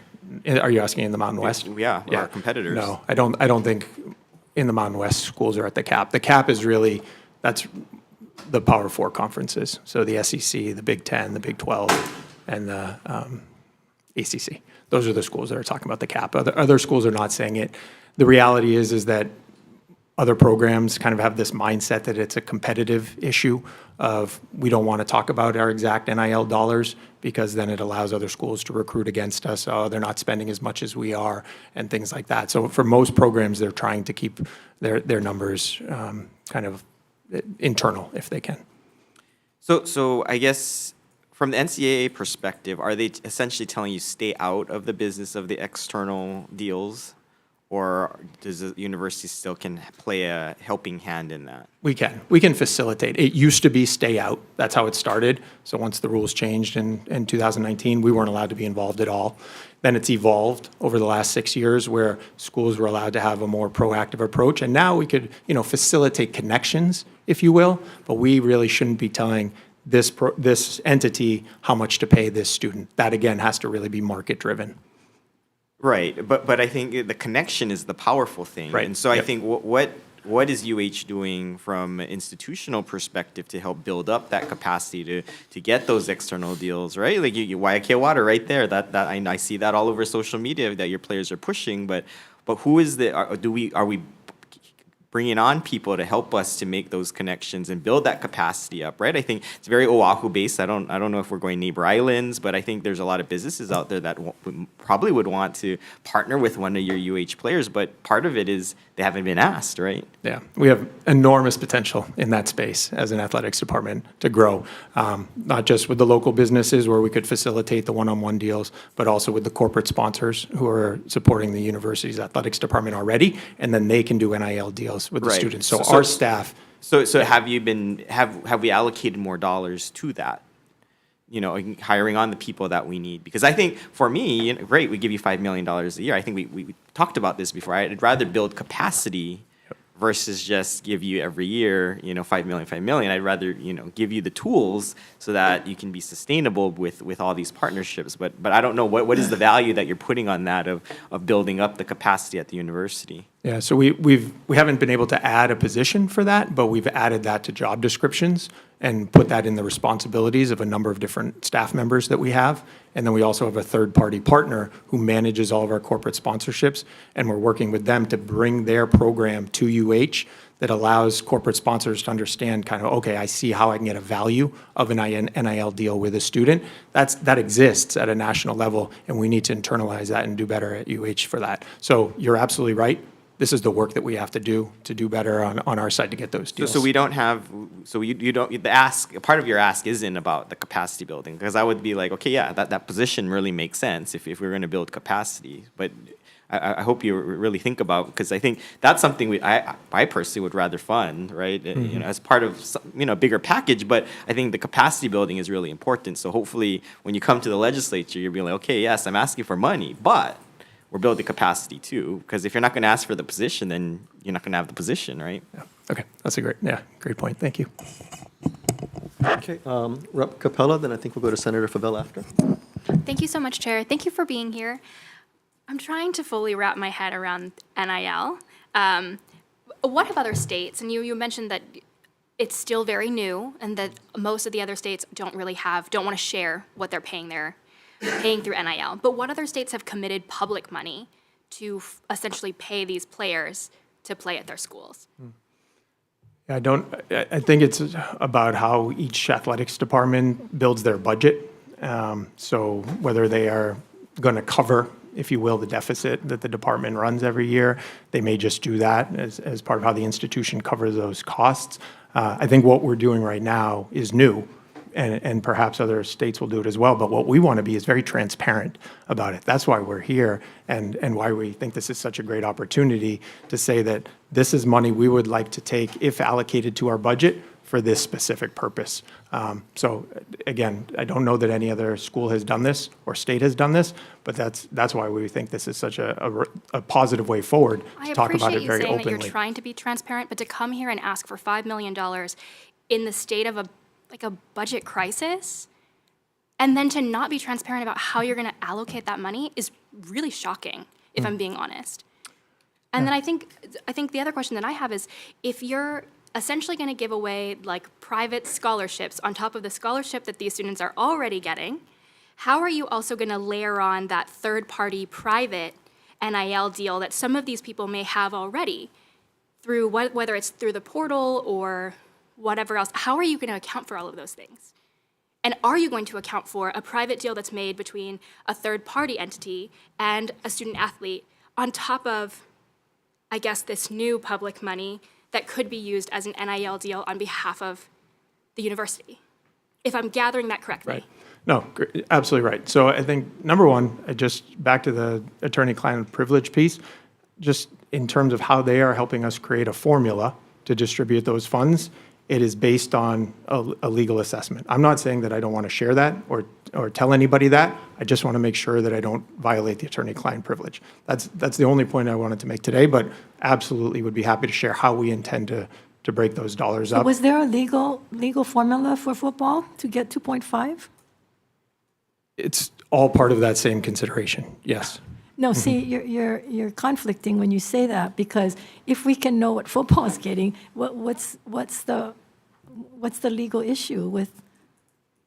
or? Are you asking in the Mountain West? Yeah, our competitors. No, I don't think in the Mountain West schools are at the cap. The cap is really, that's the Power Four conferences. So the SEC, the Big Ten, the Big 12, and the ACC. Those are the schools that are talking about the cap. Other schools are not saying it. The reality is that other programs kind of have this mindset that it's a competitive issue of we don't want to talk about our exact NIL dollars because then it allows other schools to recruit against us. Oh, they're not spending as much as we are, and things like that. So for most programs, they're trying to keep their numbers kind of internal if they can. So I guess from the NCAA perspective, are they essentially telling you stay out of the business of the external deals? Or does the university still can play a helping hand in that? We can facilitate. It used to be stay out. That's how it started. So once the rules changed in 2019, we weren't allowed to be involved at all. Then it's evolved over the last 6 years where schools were allowed to have a more proactive approach. And now we could, facilitate connections, if you will, but we really shouldn't be telling this entity how much to pay this student. That, again, has to really be market-driven. Right, but I think the connection is the powerful thing. Right. And so I think what is UH doing from an institutional perspective to help build up that capacity to get those external deals, right? Like you Waiakea Water right there, that I see that all over social media that your players are pushing, but who is are we bringing on people to help us to make those connections and build that capacity up, right? I think it's very Oahu based. I don't know if we're going neighbor islands, but I think there's a lot of businesses out there that probably would want to partner with one of your UH players, but part of it is they haven't been asked, right? Yeah, we have enormous potential in that space as an athletics department to grow, not just with the local businesses where we could facilitate the one-on-one deals, but also with the corporate sponsors who are supporting the university's athletics department already, and then they can do NIL deals with the Right. students. So our staff. So have we allocated more dollars to that? Hiring on the people that we need. Because I think for me, great, we give you $5 million a year. I think we talked about this before. I'd rather build capacity versus just give you every year, $5 million. I'd rather, give you the tools so that you can be sustainable with all these partnerships. But I don't know what is the value that you're putting on that of building up the capacity at the university. Yeah, so we haven't been able to add a position for that, but we've added that to job descriptions and put that in the responsibilities of a number of different staff members that we have. And then we also have a third-party partner who manages all of our corporate sponsorships, and we're working with them to bring their program to UH that allows corporate sponsors to understand kind of, okay, I see how I can get a value of an NIL deal with a student. That exists at a national level, and we need to internalize that and do better at UH for that. So you're absolutely right. This is the work that we have to do better on our side to get those deals. So we don't have, so you don't, the ask, part of your ask isn't about the capacity building, because I would be like, okay, yeah, that position really makes sense if we're going to build capacity. But I hope you really think about, because I think that's something I personally would rather fund, right? You know, as part of a bigger package. But I think the capacity building is really important. So hopefully, when you come to the legislature, you'll be like, okay, yes, I'm asking for money, but we're building capacity too. Because if you're not going to ask for the position, then you're not going to have the position, right? Yeah. Okay, that's a great point. Thank you. Okay, Rep. Capella, then I think we'll go to Senator Favela after. Thank you so much, Chair. Thank you for being here. I'm trying to fully wrap my head around NIL. What have other states, and you mentioned that it's still very new and that most of the other states don't want to share what they're paying through NIL. But what other states have committed public money to essentially pay these players to play at their schools? I think it's about how each athletics department builds their budget. So whether they are going to cover, if you will, the deficit that the department runs every year, they may just do that as part of how the institution covers those costs. I think what we're doing right now is new, and perhaps other states will do it as well. But what we want to be is very transparent about it. That's why we're here, and why we think this is such a great opportunity to say that this is money we would like to take, if allocated to our budget, for this specific purpose. So again, I don't know that any other school has done this or state has done this, but that's why we think this is such a positive way forward to talk about it very openly. I appreciate you saying that you're trying to be transparent, but to come here and ask for $5 million in the state of a budget crisis, and then to not be transparent about how you're going to allocate that money is really shocking, if I'm being honest. And then I think the other question that I have is, if you're essentially going to give away like private scholarships on top of the scholarship that these students are already getting, how are you also going to layer on that third-party private NIL deal that some of these people may have already through whether it's through the portal or whatever else? How are you going to account for all of those things? And are you going to account for a private deal that's made between a third-party entity and a student-athlete on top of, I guess, this new public money that could be used as an NIL deal on behalf of the university, if I'm gathering that correctly? Right. No, absolutely right. So I think, number one, just back to the attorney-client privilege piece, just in terms of how they are helping us create a formula to distribute those funds, it is based on a legal assessment. I'm not saying that I don't want to share that or tell anybody that. I just want to make sure that I don't violate the attorney-client privilege. That's the only point I wanted to make today, but absolutely would be happy to share how we intend to break those dollars up. Was there a legal formula for football to get 2.5? It's all part of that same consideration, yes. No, see, you're conflicting when you say that, because if we can know what football is getting, what's the legal issue with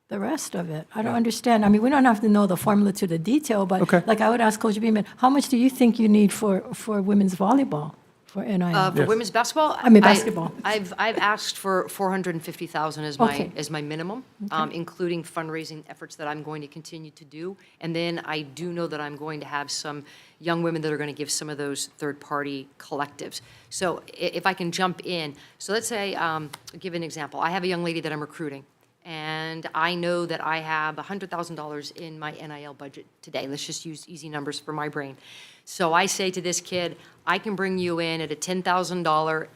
the rest of it? I don't understand. I mean, we don't have to know the formula to the detail, but Okay. like I would ask Coach Beeman, how much do you think you need for women's volleyball for NIL? For women's basketball? I mean, basketball. I've asked for 450,000 as my, Okay. as my minimum, including fundraising efforts that I'm going to continue to do. And then I do know that I'm going to have some young women that are going to give some of those third-party collectives. So if I can jump in, so let's say, I'll give an example. I have a young lady that I'm recruiting, and I know that I have $100,000 in my NIL budget today. Let's just use easy numbers for my brain. So I say to this kid, I can bring you in at a $10,000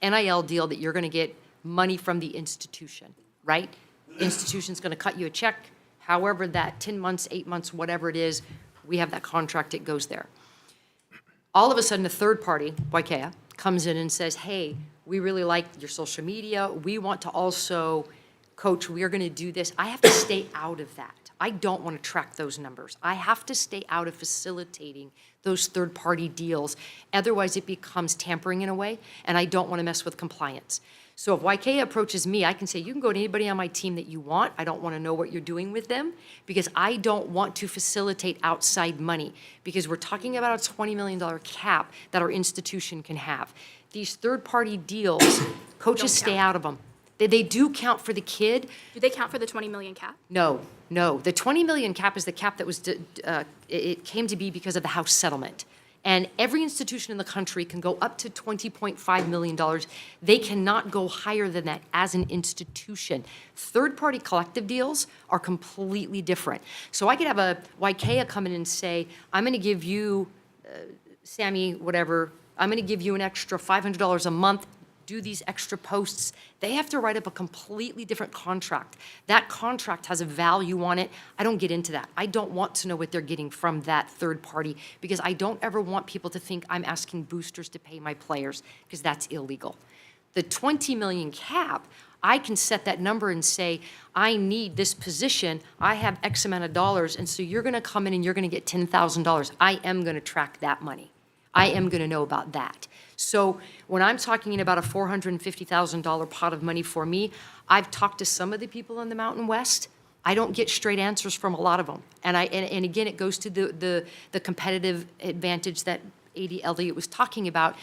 NIL deal that you're going to get money from the institution, right? Institution's going to cut you a check. However, that 10 months, 8 months, whatever it is, we have that contract, it goes there. All of a sudden, a third party, Waikea, comes in and says, hey, we really like your social media. We want to also, Coach, we are going to do this. I have to stay out of that. I don't want to track those numbers. I have to stay out of facilitating those third-party deals. Otherwise, it becomes tampering in a way, and I don't want to mess with compliance. So if YK approaches me, I can say, you can go to anybody on my team that you want. I don't want to know what you're doing with them because I don't want to facilitate outside money because we're talking about a $20 million cap that our institution can have. These third-party deals, coaches stay out of them. They do count for the kid. Do they count for the 20 million cap? No, no. The 20 million cap is the cap that was, it came to be because of the House settlement. And every institution in the country can go up to $20.5 million. They cannot go higher than that as an institution. Third-party collective deals are completely different. So I could have a YKA come in and say, I'm going to give you, Sammy, whatever, I'm going to give you an extra $500 a month, do these extra posts. They have to write up a completely different contract. That contract has a value on it. I don't get into that. I don't want to know what they're getting from that third party because I don't ever want people to think I'm asking boosters to pay my players because that's illegal. The 20 million cap, I can set that number and say, I need this position, I have X amount of dollars, and so you're gonna come in and you're gonna get $10,000. I am gonna track that money. I am gonna know about that. So when I'm talking about a $450,000 pot of money for me, I've talked to some of the people in the Mountain West. I don't get straight answers from a lot of them. And again, it goes to the competitive advantage that A.D. Elliott was talking about.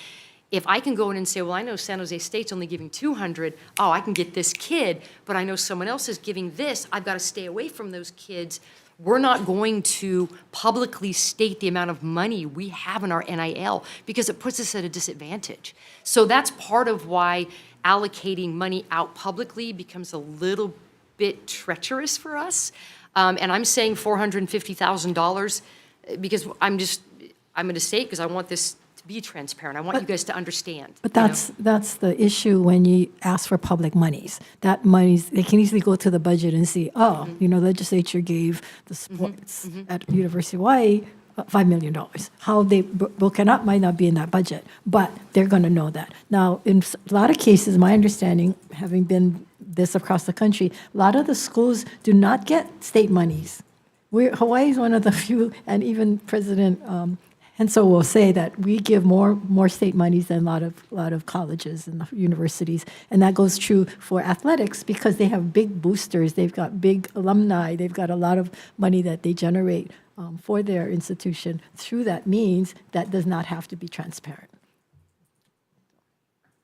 If I can go in and say, well, I know San Jose State's only giving 200, oh, I can get this kid, but I know someone else is giving this, I've got to stay away from those kids. We're not going to publicly state the amount of money we have in our NIL because it puts us at a disadvantage. So that's part of why allocating money out publicly becomes a little bit treacherous for us. And I'm saying $450,000 because I'm going to say it because I want this to be transparent. I want you guys to understand. But that's the issue when you ask for public monies. That monies, they can easily go to the budget and see, oh, legislature gave the sports at University of Hawaii $5 million. How they broken up might not be in that budget, but they're going to know that. Now, in a lot of cases, my understanding, having been this across the country, a lot of the schools do not get state monies. Hawaii is one of the few, and even President Hensel will say that we give more state monies than a lot of colleges and universities, and that goes true for athletics because they have big boosters, they've got big alumni, they've got a lot of money that they generate for their institution through that means that does not have to be transparent.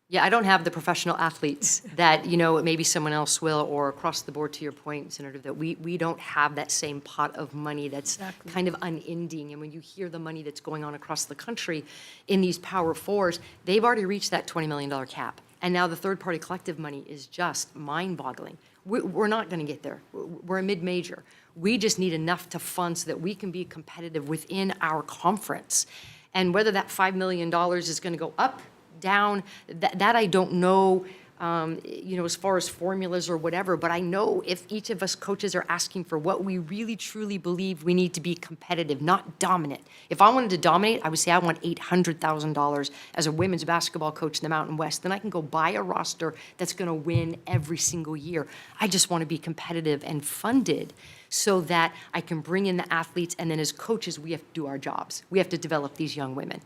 Yeah, I don't have the professional athletes that, maybe someone else will, or across the board, to your point, Senator, that we don't have that same pot of money that's kind of unending. And when you hear the money that's going on across the country in these Power Fours, they've already reached that $20 million cap. And now the third-party collective money is just mind-boggling. We're not going to get there. We're a mid-major. We just need enough to fund so that we can be competitive within our conference. And whether that $5 million is going to go up, down, that I don't know, as far as formulas or whatever, but I know if each of us coaches are asking for what we really truly believe we need to be competitive, not dominant. If I wanted to dominate, I would say I want $800,000 as a women's basketball coach in the Mountain West. Then I can go buy a roster that's going to win every single year. I just want to be competitive and funded so that I can bring in the athletes, and then as coaches, we have to do our jobs. We have to develop these young women.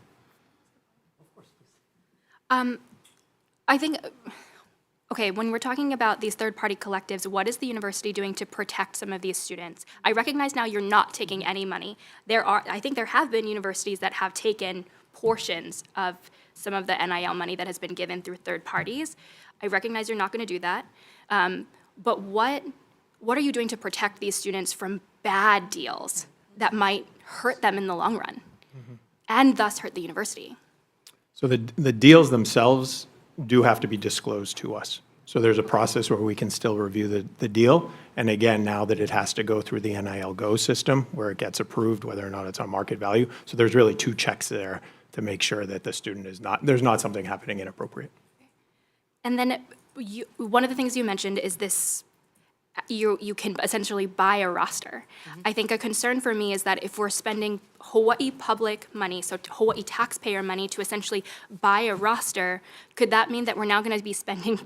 I think, okay, when we're talking about these third-party collectives, what is the university doing to protect some of these students? I recognize now you're not taking any money. I think there have been universities that have taken portions of some of the NIL money that has been given through third parties. I recognize you're not going to do that. But what are you doing to protect these students from bad deals that might hurt them in the long run and thus hurt the university? So the deals themselves do have to be disclosed to us. So there's a process where we can still review the deal. And again, now that it has to go through the NIL Go system where it gets approved, whether or not it's on market value. So there's really two checks there to make sure that the student there's not something happening inappropriate. And then one of the things you mentioned is this, you can essentially buy a roster. I think a concern for me is that if we're spending Hawaii public money, so Hawaii taxpayer money to essentially buy a roster, could that mean that we're now going to be spending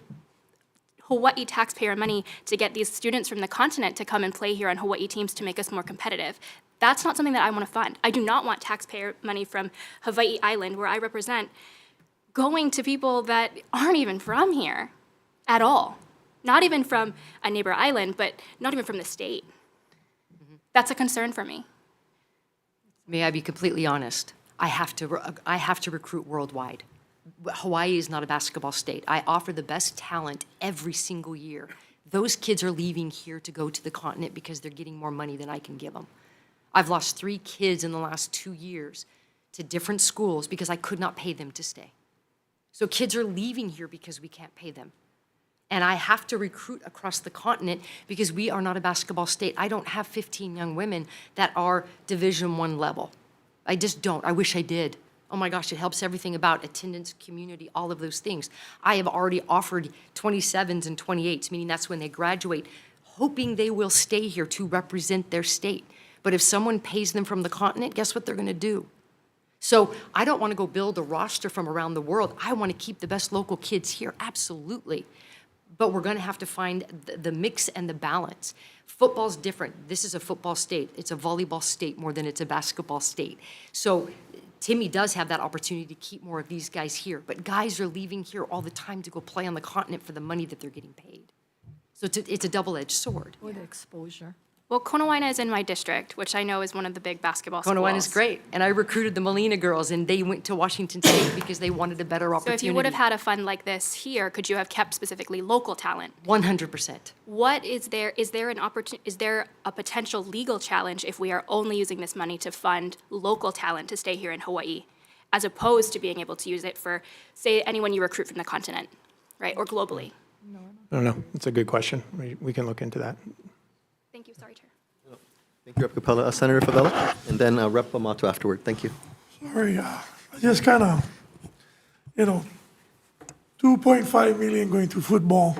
Hawaii taxpayer money to get these students from the continent to come and play here on Hawaii teams to make us more competitive? That's not something that I want to fund. I do not want taxpayer money from Hawaii Island, where I represent, going to people that aren't even from here. at all. Not even from a neighbor island, but not even from the state. That's a concern for me. May I be completely honest? I have to recruit worldwide. Hawaii is not a basketball state. I offer the best talent every single year. Those kids are leaving here to go to the continent because they're getting more money than I can give them. I've lost 3 kids in the last 2 years to different schools because I could not pay them to stay. So kids are leaving here because we can't pay them. And I have to recruit across the continent because we are not a basketball state. I don't have 15 young women that are Division I level. I just don't. I wish I did. Oh my gosh, it helps everything about attendance, community, all of those things. I have already offered 27s and 28s, meaning that's when they graduate, hoping they will stay here to represent their state. But if someone pays them from the continent, guess what they're going to do? So I don't want to go build a roster from around the world. I want to keep the best local kids here, absolutely. But we're going to have to find the mix and the balance. Football's different. This is a football state. It's a volleyball state more than it's a basketball state. So Timmy does have that opportunity to keep more of these guys here. But guys are leaving here all the time to go play on the continent for the money that they're getting paid. So it's a double-edged sword. Or the exposure. Well, Konawaina is in my district, which I know is one of the big basketball schools. Konawaina is great. And I recruited the Molina girls, and they went to Washington State because they wanted a better So opportunity. if you would have had a fund like this here, could you have kept specifically local talent? 100%. What is there a potential legal challenge if we are only using this money to fund local talent to stay here in Hawaii, as opposed to being able to use it for, say, anyone you recruit from the continent, right, or globally? I don't know. It's a good question. We can look into that. Thank you, sorry, Chair. Thank you, Rep. Capella. Senator Favela, and then Rep. Amato afterward. Thank you. Sorry, I just kind of, 2.5 million going to football.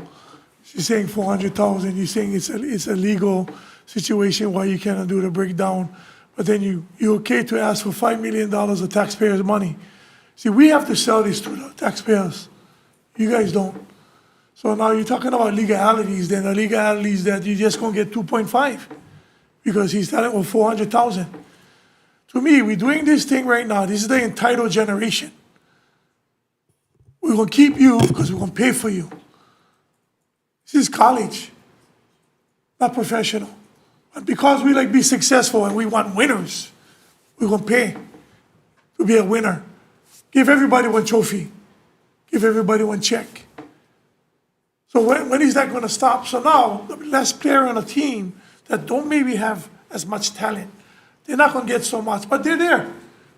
She's saying 400,000. You're saying it's a legal situation why you cannot do the breakdown, but then you're okay to ask for $5 million of taxpayers' money. See, we have to sell this to the taxpayers. You guys don't. So now you're talking about legalities, then the legalities that you're just going to get 2.5 because he's telling us 400,000. To me, we're doing this thing right now. This is the entitled generation. We're going to keep you because we're going to pay for you. This is college, not professional. But because we like be successful and we want winners, we're going to pay to be a winner. Give everybody one trophy. Give everybody one check. So when is that going to stop? So now, the last player on a team that don't maybe have as much talent, they're not going to get so much, but they're there,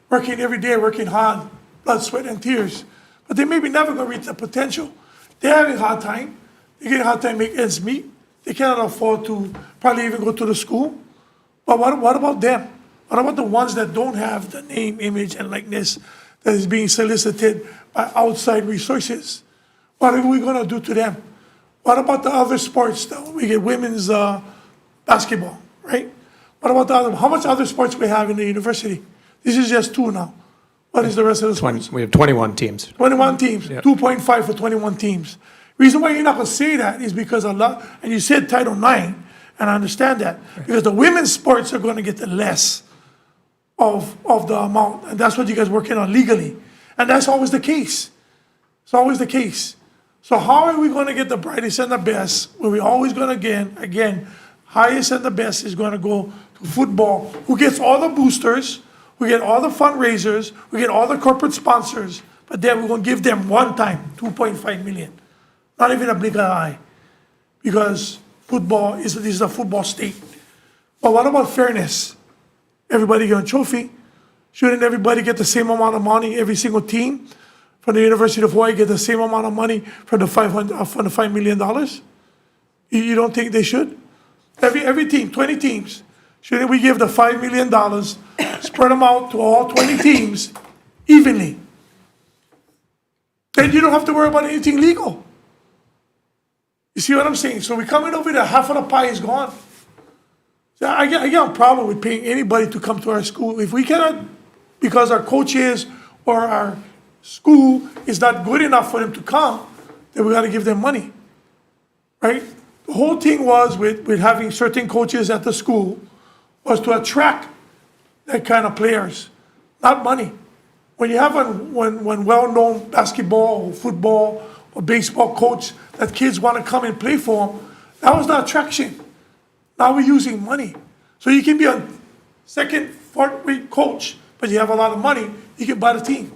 working every day, working hard, blood, sweat, and tears. But they maybe never going to reach the potential. They're having a hard time. They're getting a hard time to make ends meet. They cannot afford to probably even go to the school. But what about them? What about the ones that don't have the name, image, and likeness that is being solicited by outside resources? What are we going to do to them? What about the other sports, though? We get women's basketball, right? What about the other? How much other sports we have in the university? This is just 2 now. What is the rest of the sports? We have 21 teams. 21 teams, Yep. 2.5 for 21 teams. Reason why you're not going to say that is because a lot, and you said Title IX, and I understand that, because the women's sports are going to get the less of the amount, and that's what you guys are working on legally. And that's always the case. It's always the case. So how are we going to get the brightest and the best, where we're always going to, again, highest and the best is going to go to football, who gets all the boosters, who get all the fundraisers, who get all the corporate sponsors, but then we're going to give them one time, 2.5 million. Not even a blink of an eye, because this is a football state. But what about fairness? Everybody get a trophy. Shouldn't everybody get the same amount of money, every single team from the University of Hawaii get the same amount of money from the $5 million? You don't think they should? Every team, 20 teams. Shouldn't we give the $5 million, spread them out to all 20 teams evenly? Then you don't have to worry about anything legal. You see what I'm saying? So we're coming over there, half of the pie is gone. So I get a problem with paying anybody to come to our school. If we cannot, because our coaches or our school is not good enough for them to come, then we got to give them money, right? The whole thing was with having certain coaches at the school was to attract that kind of players, not money. When you have when well-known basketball or football or baseball coach that kids want to come and play for them. That was the attraction. Now we're using money. So you can be a second, fourth-rate coach, but you have a lot of money, you can buy the team.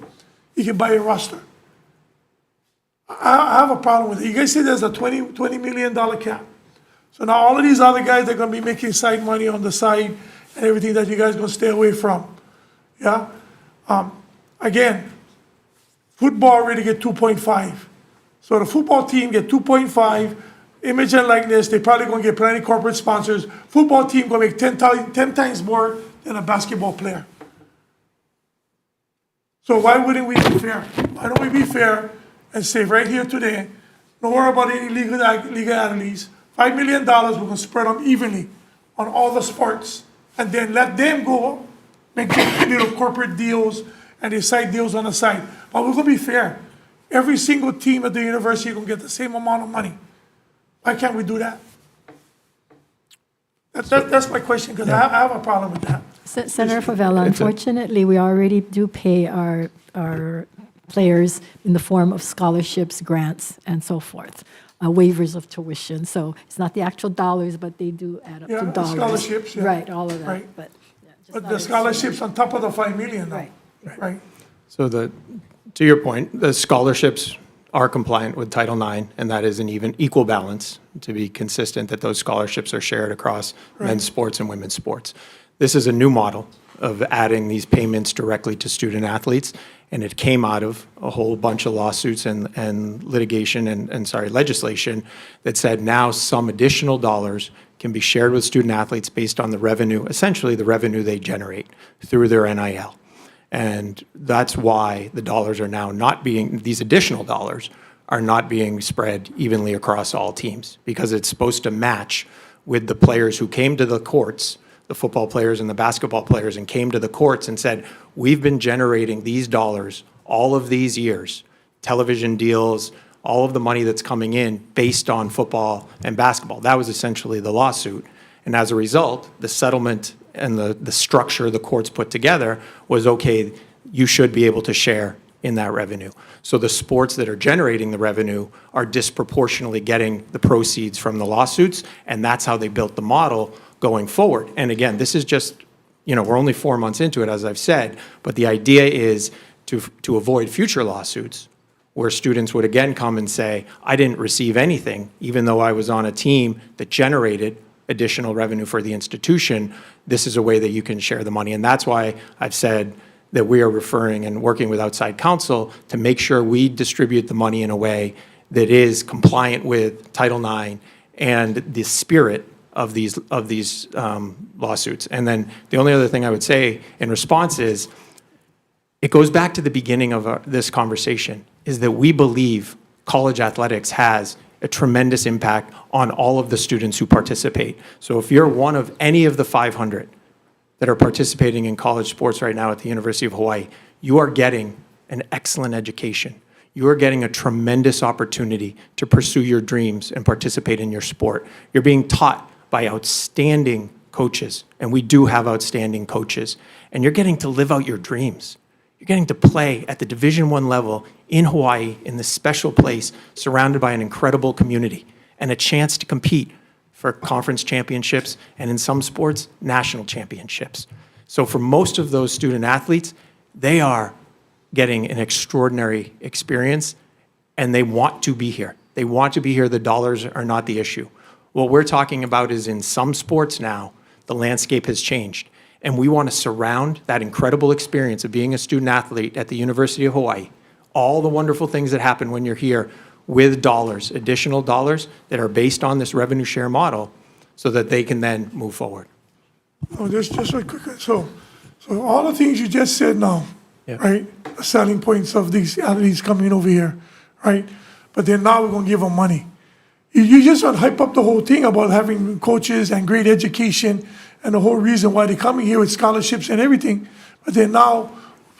You can buy a roster. I have a problem with it. You guys say there's a $20 million cap. So now all of these other guys, they're gonna be making side money on the side and everything that you guys gonna stay away from. Yeah? Again, football already get 2.5. So the football team get 2.5, image and likeness, they probably gonna get plenty corporate sponsors. Football team gonna make 10 times more than a basketball player. So why wouldn't we be fair? Why don't we be fair and say right here today, don't worry about any legalities, $5 million, we're gonna spread them evenly on all the sports, and then let them go make little corporate deals and they side deals on the side. But we're gonna be fair. Every single team at the university gonna get the same amount of money. Why can't we do that? That's my question, because I have a problem with that. Senator Favela, unfortunately, we already do pay our players in the form of scholarships, grants, and so forth, waivers of tuition. So it's not the actual dollars, but they do add up Yeah, to dollars. scholarships, yeah. Right, all of that, Right. but. Yeah, just But not the as- scholarships on top of the 5 million now. Right. Right. So to your point, the scholarships are compliant with Title IX, and that is an equal balance to be consistent that those scholarships are shared across men's sports and women's sports. This is a new model of adding these payments directly to student athletes, and it came out of a whole bunch of lawsuits and litigation and legislation that said now some additional dollars can be shared with student athletes based on the revenue, essentially the revenue they generate through their NIL. And that's why the dollars are now not being, these additional dollars are not being spread evenly across all teams, because it's supposed to match with the players who came to the courts, the football players and the basketball players, and came to the courts and said, we've been generating these dollars all of these years, television deals, all of the money that's coming in based on football and basketball. That was essentially the lawsuit. And as a result, the settlement and the structure the courts put together was, okay, you should be able to share in that revenue. So the sports that are generating the revenue are disproportionately getting the proceeds from the lawsuits, and that's how they built the model going forward. And again, this is just, we're only 4 months into it, as I've said, but the idea is to avoid future lawsuits where students would again come and say, I didn't receive anything, even though I was on a team that generated additional revenue for the institution. This is a way that you can share the money. And that's why I've said that we are referring and working with outside counsel to make sure we distribute the money in a way that is compliant with Title IX and the spirit of these lawsuits. And then the only other thing I would say in response is, it goes back to the beginning of this conversation, is that we believe college athletics has a tremendous impact on all of the students who participate. So if you're one of any of the 500 that are participating in college sports right now at the University of Hawaii, you are getting an excellent education. You are getting a tremendous opportunity to pursue your dreams and participate in your sport. You're being taught by outstanding coaches, and we do have outstanding coaches, and you're getting to live out your dreams. You're getting to play at the Division I level in Hawaii, in this special place, surrounded by an incredible community, and a chance to compete for conference championships, and in some sports, national championships. So for most of those student athletes, they are getting an extraordinary experience, and they want to be here. They want to be here. The dollars are not the issue. What we're talking about is in some sports now, the landscape has changed. And we want to surround that incredible experience of being a student athlete at the University of Hawaii, all the wonderful things that happen when you're here, with dollars, additional dollars that are based on this revenue share model, so that they can then move forward. Oh, just a quick, so all the things you just said now, Yeah. right? The selling points of these athletes coming over here, right? But then now we're gonna give them money. You just want to hype up the whole thing about having coaches and great education and the whole reason why they're coming here with scholarships and everything. But then now,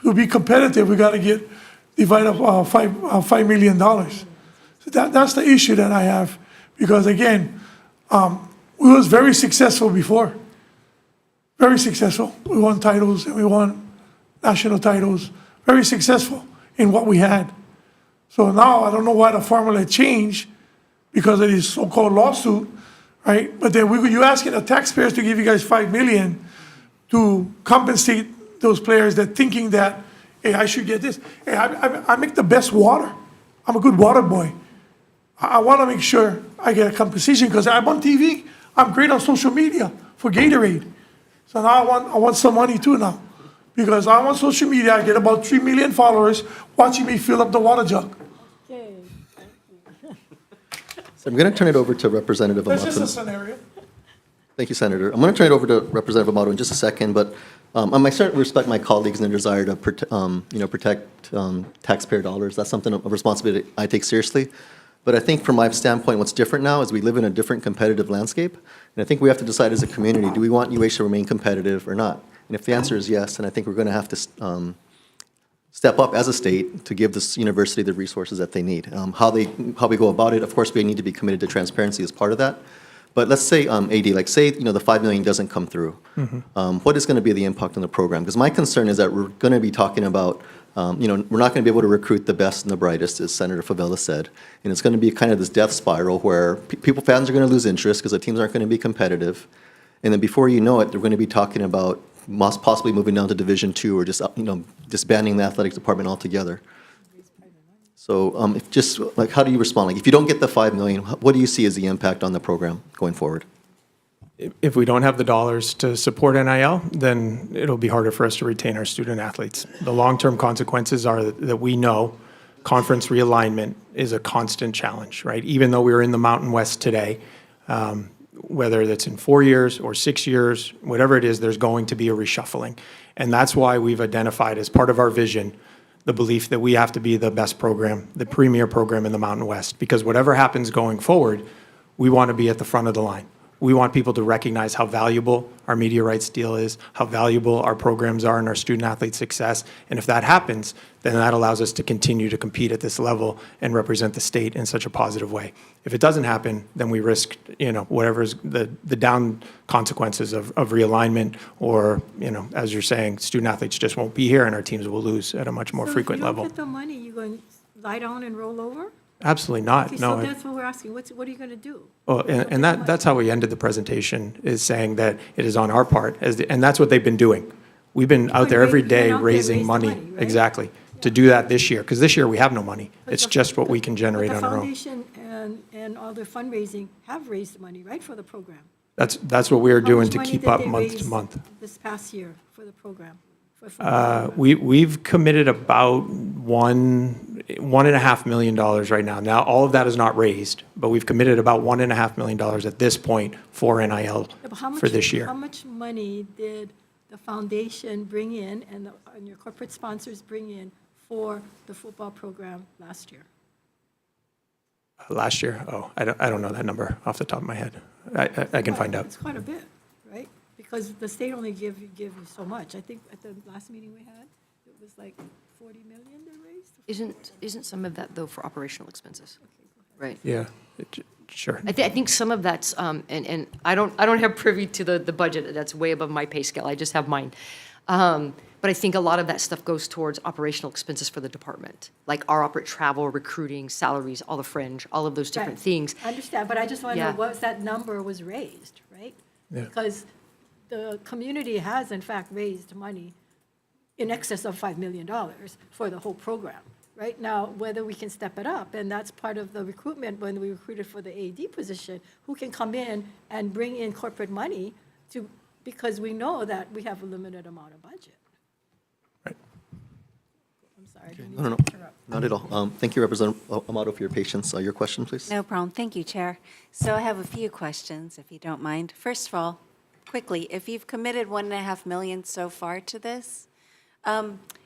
to be competitive, we got to divide up $5 million. So that's the issue that I have. Because again, we was very successful before. Very successful. We won titles and we won national titles. Very successful in what we had. So now I don't know why the formula changed because of this so-called lawsuit, right? But then you're asking the taxpayers to give you guys 5 million to compensate those players that thinking that, hey, I should get this. Hey, I make the best water. I'm a good water boy. I want to make sure I get a compensation because I'm on TV. I'm great on social media for Gatorade. So now I want some money too now. Because I'm on social media, I get about 3 million followers watching me fill up the water jug. Okay. So I'm going to turn it over to Representative That's just a Amato. scenario. Thank you, Senator. I'm going to turn it over to Representative Amato in just a second, but I certainly respect my colleagues and their desire to protect taxpayer dollars. That's something, a responsibility I take seriously. But I think from my standpoint, what's different now is we live in a different competitive landscape. And I think we have to decide as a community, do we want UH to remain competitive or not? And if the answer is yes, then I think we're going to have to step up as a state to give this university the resources that they need. How we go about it, of course, we need to be committed to transparency as part of that. But let's say, AD, like say, the 5 million doesn't come through. What is going to be the impact on the program? Because my concern is that we're going to be talking about, we're not going to be able to recruit the best and the brightest, as Senator Favela said. And it's going to be kind of this death spiral where fans are going to lose interest because the teams aren't going to be competitive. And then before you know it, they're going to be talking about possibly moving down to Division II or just, disbanding the athletics department altogether. So if just, like, how do you respond? Like, if you don't get the 5 million, what do you see as the impact on the program going forward? If we don't have the dollars to support NIL, then it'll be harder for us to retain our student athletes. The long-term consequences are that we know conference realignment is a constant challenge, right? Even though we're in the Mountain West today, whether that's in 4 years or 6 years, whatever it is, there's going to be a reshuffling. And that's why we've identified as part of our vision the belief that we have to be the best program, the premier program in the Mountain West. Because whatever happens going forward, we want to be at the front of the line. We want people to recognize how valuable our media rights deal is, how valuable our programs are in our student-athlete success. And if that happens, then that allows us to continue to compete at this level and represent the state in such a positive way. If it doesn't happen, then we risk, whatever's the down consequences of realignment or, as you're saying, student-athletes just won't be here and our teams will lose at a much more frequent level. So if you don't get the money, you're going to lie down and roll over? Absolutely not, Okay, no. so that's what we're asking. What are you going to do? Well, and that's how we ended the presentation, is saying that it is on our part, and that's what they've been doing. We've been out there every day raising money. Right? Exactly. To do that this year, because this year we have no money. It's just what we can generate on our own. The foundation and all the fundraising have raised money, right, for the program? That's what we are How doing much to money keep did up they month to raise month. this past year for the program? For football? We've committed about $1.5 million right now. Now, all of that is not raised, but we've committed about $1.5 million at this point for NIL Yeah, but how for much- this year. How much money did the foundation bring in and your corporate sponsors bring in for the football program last year? Last year, I don't know that number off the top of my head. I can find out. It's quite a bit, right? Because the state only give you so much. I think at the last meeting we had, it was like 40 million they raised? Isn't some of that, though, for operational expenses? Right. Yeah, sure. I think some of that's, and I don't have privy to the budget, that's way above my pay scale, I just have mine. But I think a lot of that stuff goes towards operational expenses for the department, like our travel, recruiting, salaries, all the fringe, all of those different Right. things. I understand, but I just want to know Yeah. what that number was raised, right? Yeah. Because the community has in fact raised money in excess of $5 million for the whole program. Right now, whether we can step it up, and that's part of the recruitment when we recruited for the AD position, who can come in and bring in corporate money because we know that we have a limited amount of budget. Right. I'm sorry. I didn't mean No, no, to no, interrupt. not at all. Thank you, Representative Amato, for your patience. Your question, please? No problem. Thank you, Chair. So I have a few questions, if you don't mind. First of all, quickly, if you've committed $1.5 million so far to this,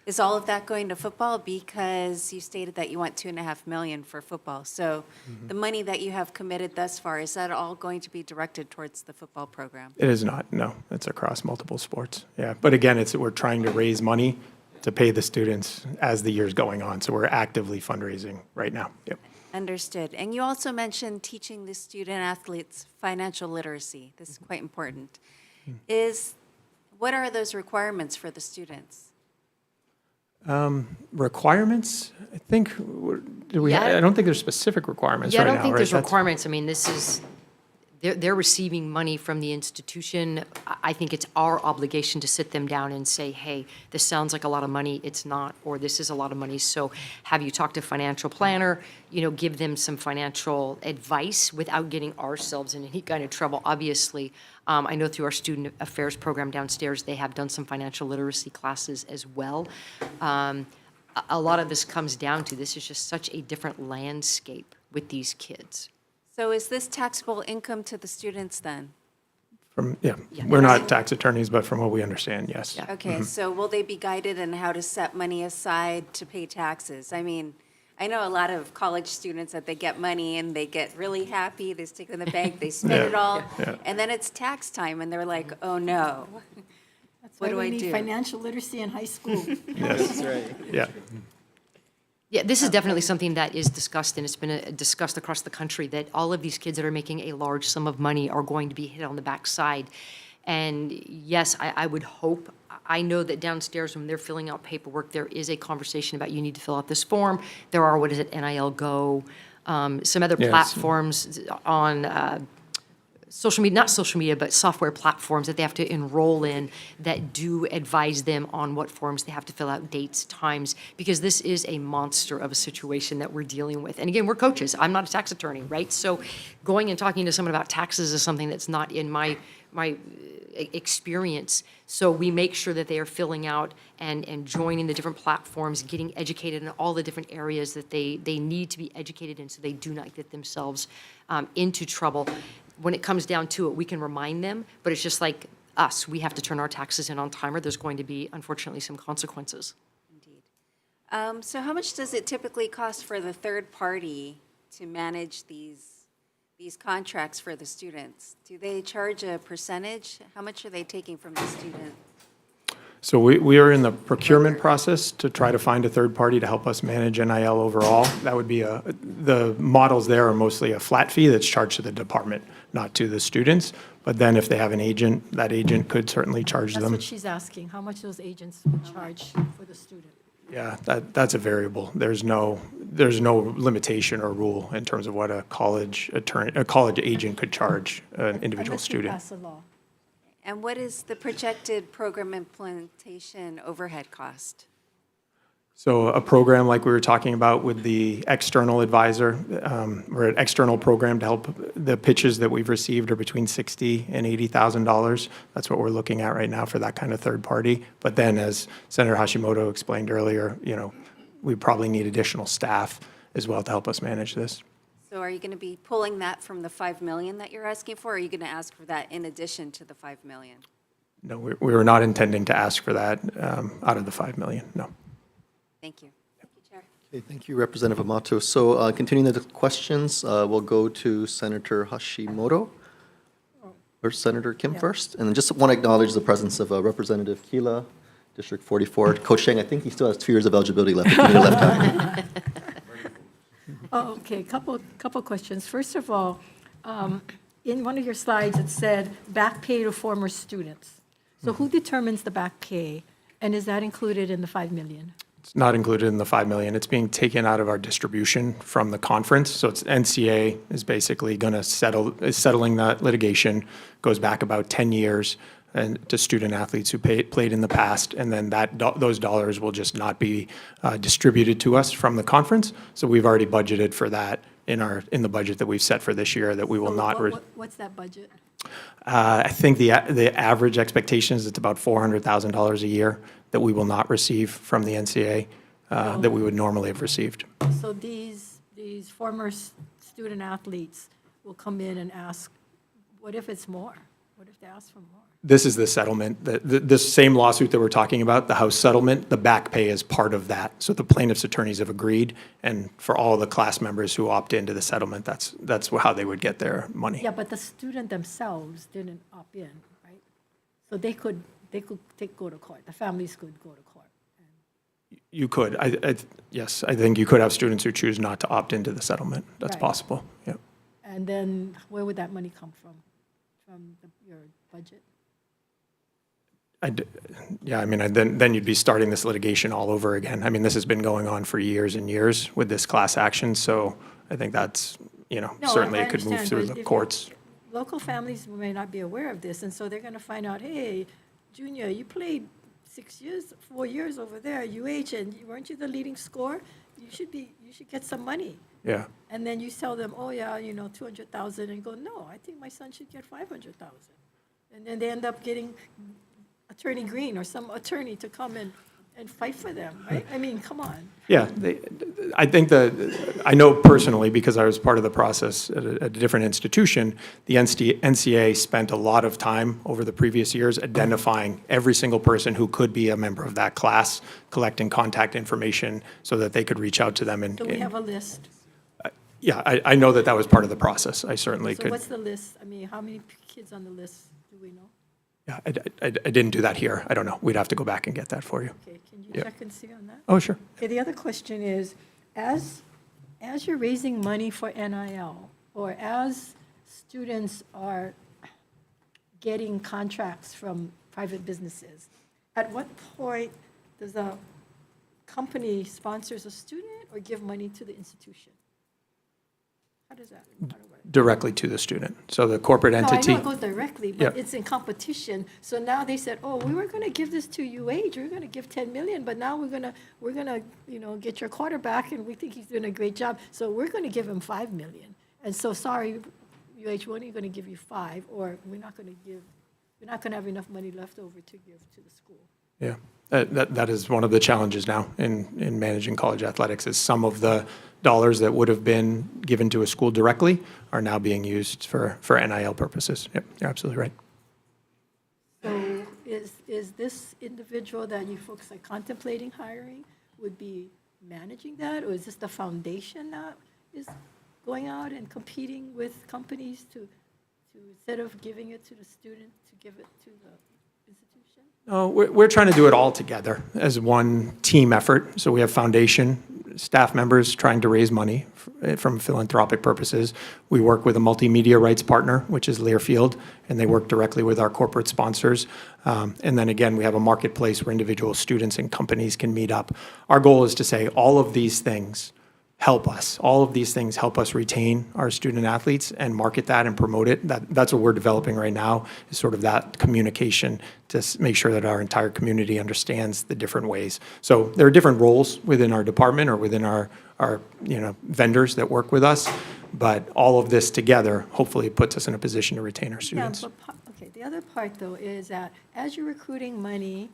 is all of that going to football? Because you stated that you want $2.5 million for football. So the money that you have committed thus far, is that all going to be directed towards the football program? It is not, no. It's across multiple sports, yeah. But again, we're trying to raise money to pay the students as the year's going on. So we're actively fundraising right now, yep. Understood. And you also mentioned teaching the student athletes financial literacy. This is quite important. What are those requirements for the students? Requirements, I think do we, Yeah. I don't think there's specific requirements Yeah, right I now, don't think right? there's That's- requirements. I mean, this is, they're receiving money from the institution. I think it's our obligation to sit them down and say, hey, this sounds like a lot of money, it's not, or this is a lot of money. So have you talked to a financial planner? You know, give them some financial advice without getting ourselves in any kind of trouble. Obviously, I know through our student affairs program downstairs, they have done some financial literacy classes as well. A lot of this comes down to, this is just such a different landscape with these kids. So is this taxable income to the students then? From, yeah, we're not tax attorneys, but from what we understand, yes. Yeah. Okay, so will they be guided in how to set money aside to pay taxes? I mean, I know a lot of college students that they get money and they get really happy, they stick it in the bank, they spend it all, Yeah. and then it's tax time and they're like, oh no. That's What why do we I need do? financial literacy in high school. Yes. Yeah. Yeah, this is definitely something that is discussed, and it's been discussed across the country, that all of these kids that are making a large sum of money are going to be hit on the backside. And yes, I would hope, I know that downstairs when they're filling out paperwork, there is a conversation about you need to fill out this form. There are, what is it, NIL Go, some other Yes. platforms on social media, not social media, but software platforms that they have to enroll in that do advise them on what forms they have to fill out, dates, times, because this is a monster of a situation that we're dealing with. And again, we're coaches. I'm not a tax attorney, right? So going and talking to someone about taxes is something that's not in my experience. So we make sure that they are filling out and joining the different platforms, getting educated in all the different areas that they need to be educated in so they do not get themselves into trouble. When it comes down to it, we can remind them, but it's just like us. We have to turn our taxes in on time, or there's going to be, unfortunately, some consequences. Indeed. So how much does it typically cost for the third party to manage these contracts for the students? Do they charge a percentage? How much are they taking from the student? So we are in the procurement process to try to find a third party to help us manage NIL overall. That would be the models there are mostly a flat fee that's charged to the department, not to the students. But then if they have an agent, that agent could certainly charge That's them. what she's asking, how much those agents would charge for the student. Yeah, that's a variable. There's no limitation or rule in terms of what a college agent could charge an individual Unless we student. pass a law. And what is the projected program implementation overhead cost? So a program like we were talking about with the external advisor, or an external program to help, the pitches that we've received are between $60,000 and $80,000. That's what we're looking at right now for that kind of third party. But then, as Senator Hashimoto explained earlier, we probably need additional staff as well to help us manage this. So are you going to be pulling that from the 5 million that you're asking for, or are you going to ask for that in addition to the 5 million? No, we were not intending to ask for that out of the 5 million, no. Thank you. Thank you, Chair. Okay, thank you, Representative Amato. So continuing the questions, we'll go to Senator Hashimoto, or Senator Kim first. And then just want to acknowledge the presence of Representative Kila, District 44. Coach Sheng, I think he still has 2 years of eligibility left. If you need a left tackle. Oh, okay, couple questions. First of all, in one of your slides, it said back pay to former students. So who determines the back pay, and is that included in the 5 million? It's not included in the 5 million. It's being taken out of our distribution from the conference. So it's NCA is basically going to settling that litigation, goes back about 10 years and to student athletes who played in the past, and then those dollars will just not be distributed to us from the conference. So we've already budgeted for that in the budget that we've set for this year, that we will So not. What's that budget? I think the average expectation is it's about $400,000 a year that we will not receive from the NCA that we would normally have received. So these former student athletes will come in and ask, what if it's more? What if they ask for more? This is the settlement. This same lawsuit that we're talking about, the House settlement, the back pay is part of that. So the plaintiffs' attorneys have agreed, and for all the class members who opt into the settlement, that's how they would get their money. Yeah, but the student themselves didn't opt in, right? So they could go to court, the families could go to court. You could. Yes, I think you could have students who choose not to opt into the settlement. That's Right. possible, yeah. And then where would that money come from? From your budget? Yeah, I mean, then you'd be starting this litigation all over again. I mean, this has been going on for years and years with this class action, so I think that's, No, certainly I it could move understand, through but the if courts. Local families may not be aware of this, and so they're going to find out, hey, Junior, you played 4 years over there, UH, and weren't you the leading scorer? You should get some money. Yeah, And then you tell them, oh, yeah, 200,000, and go, no, I think my son should get 500,000. And then they end up getting Attorney Green or some attorney to come and fight for them, right? I mean, come on. yeah. I think I know personally, because I was part of the process at a different institution, the NCA spent a lot of time over the previous years identifying every single person who could be a member of that class, collecting contact information so that they could reach out to them. So we have a list. Yeah, I know that was part of the process. I certainly So could. what's the list? I mean, how many kids on the list do we know? Yeah, I didn't do that here. I don't know. We'd have to go back and get that for you. Okay, can you Yeah. check and see on that? Oh, sure. Okay, the other question is, as you're raising money for NIL, or as students are getting contracts from private businesses, at what point does a company sponsors a student or give money to the institution? How does that work? Directly to the student. So the corporate No, I entity. know it goes directly, but Yeah. it's in competition. So now they said, oh, we were going to give this to UH, we were going to give 10 million, but now we're going to get your quarterback, and we think he's doing a great job, so we're going to give him 5 million. And so, sorry, UH, we're only going to give you 5, or we're not going to have enough money left over to give to the school. Yeah, that is one of the challenges now in managing college athletics, is some of the dollars that would have been given to a school directly are now being used for NIL purposes. Yep, you're absolutely right. So is this individual that you folks are contemplating hiring would be managing that, or is this the foundation that is going out and competing with companies to instead of giving it to the student, to give it to the institution? No, we're trying to do it all together as one team effort. So we have foundation staff members trying to raise money from philanthropic purposes. We work with a multimedia rights partner, which is Learfield, and they work directly with our corporate sponsors. And then again, we have a marketplace where individual students and companies can meet up. Our goal is to say all of these things help us. All of these things help us retain our student athletes and market that and promote it. That's what we're developing right now, is sort of that communication to make sure that our entire community understands the different ways. So there are different roles within our department or within our vendors that work with us, but all of this together hopefully puts us in a position to retain our students. Yeah, but, okay, the other part, though, is that as you're recruiting money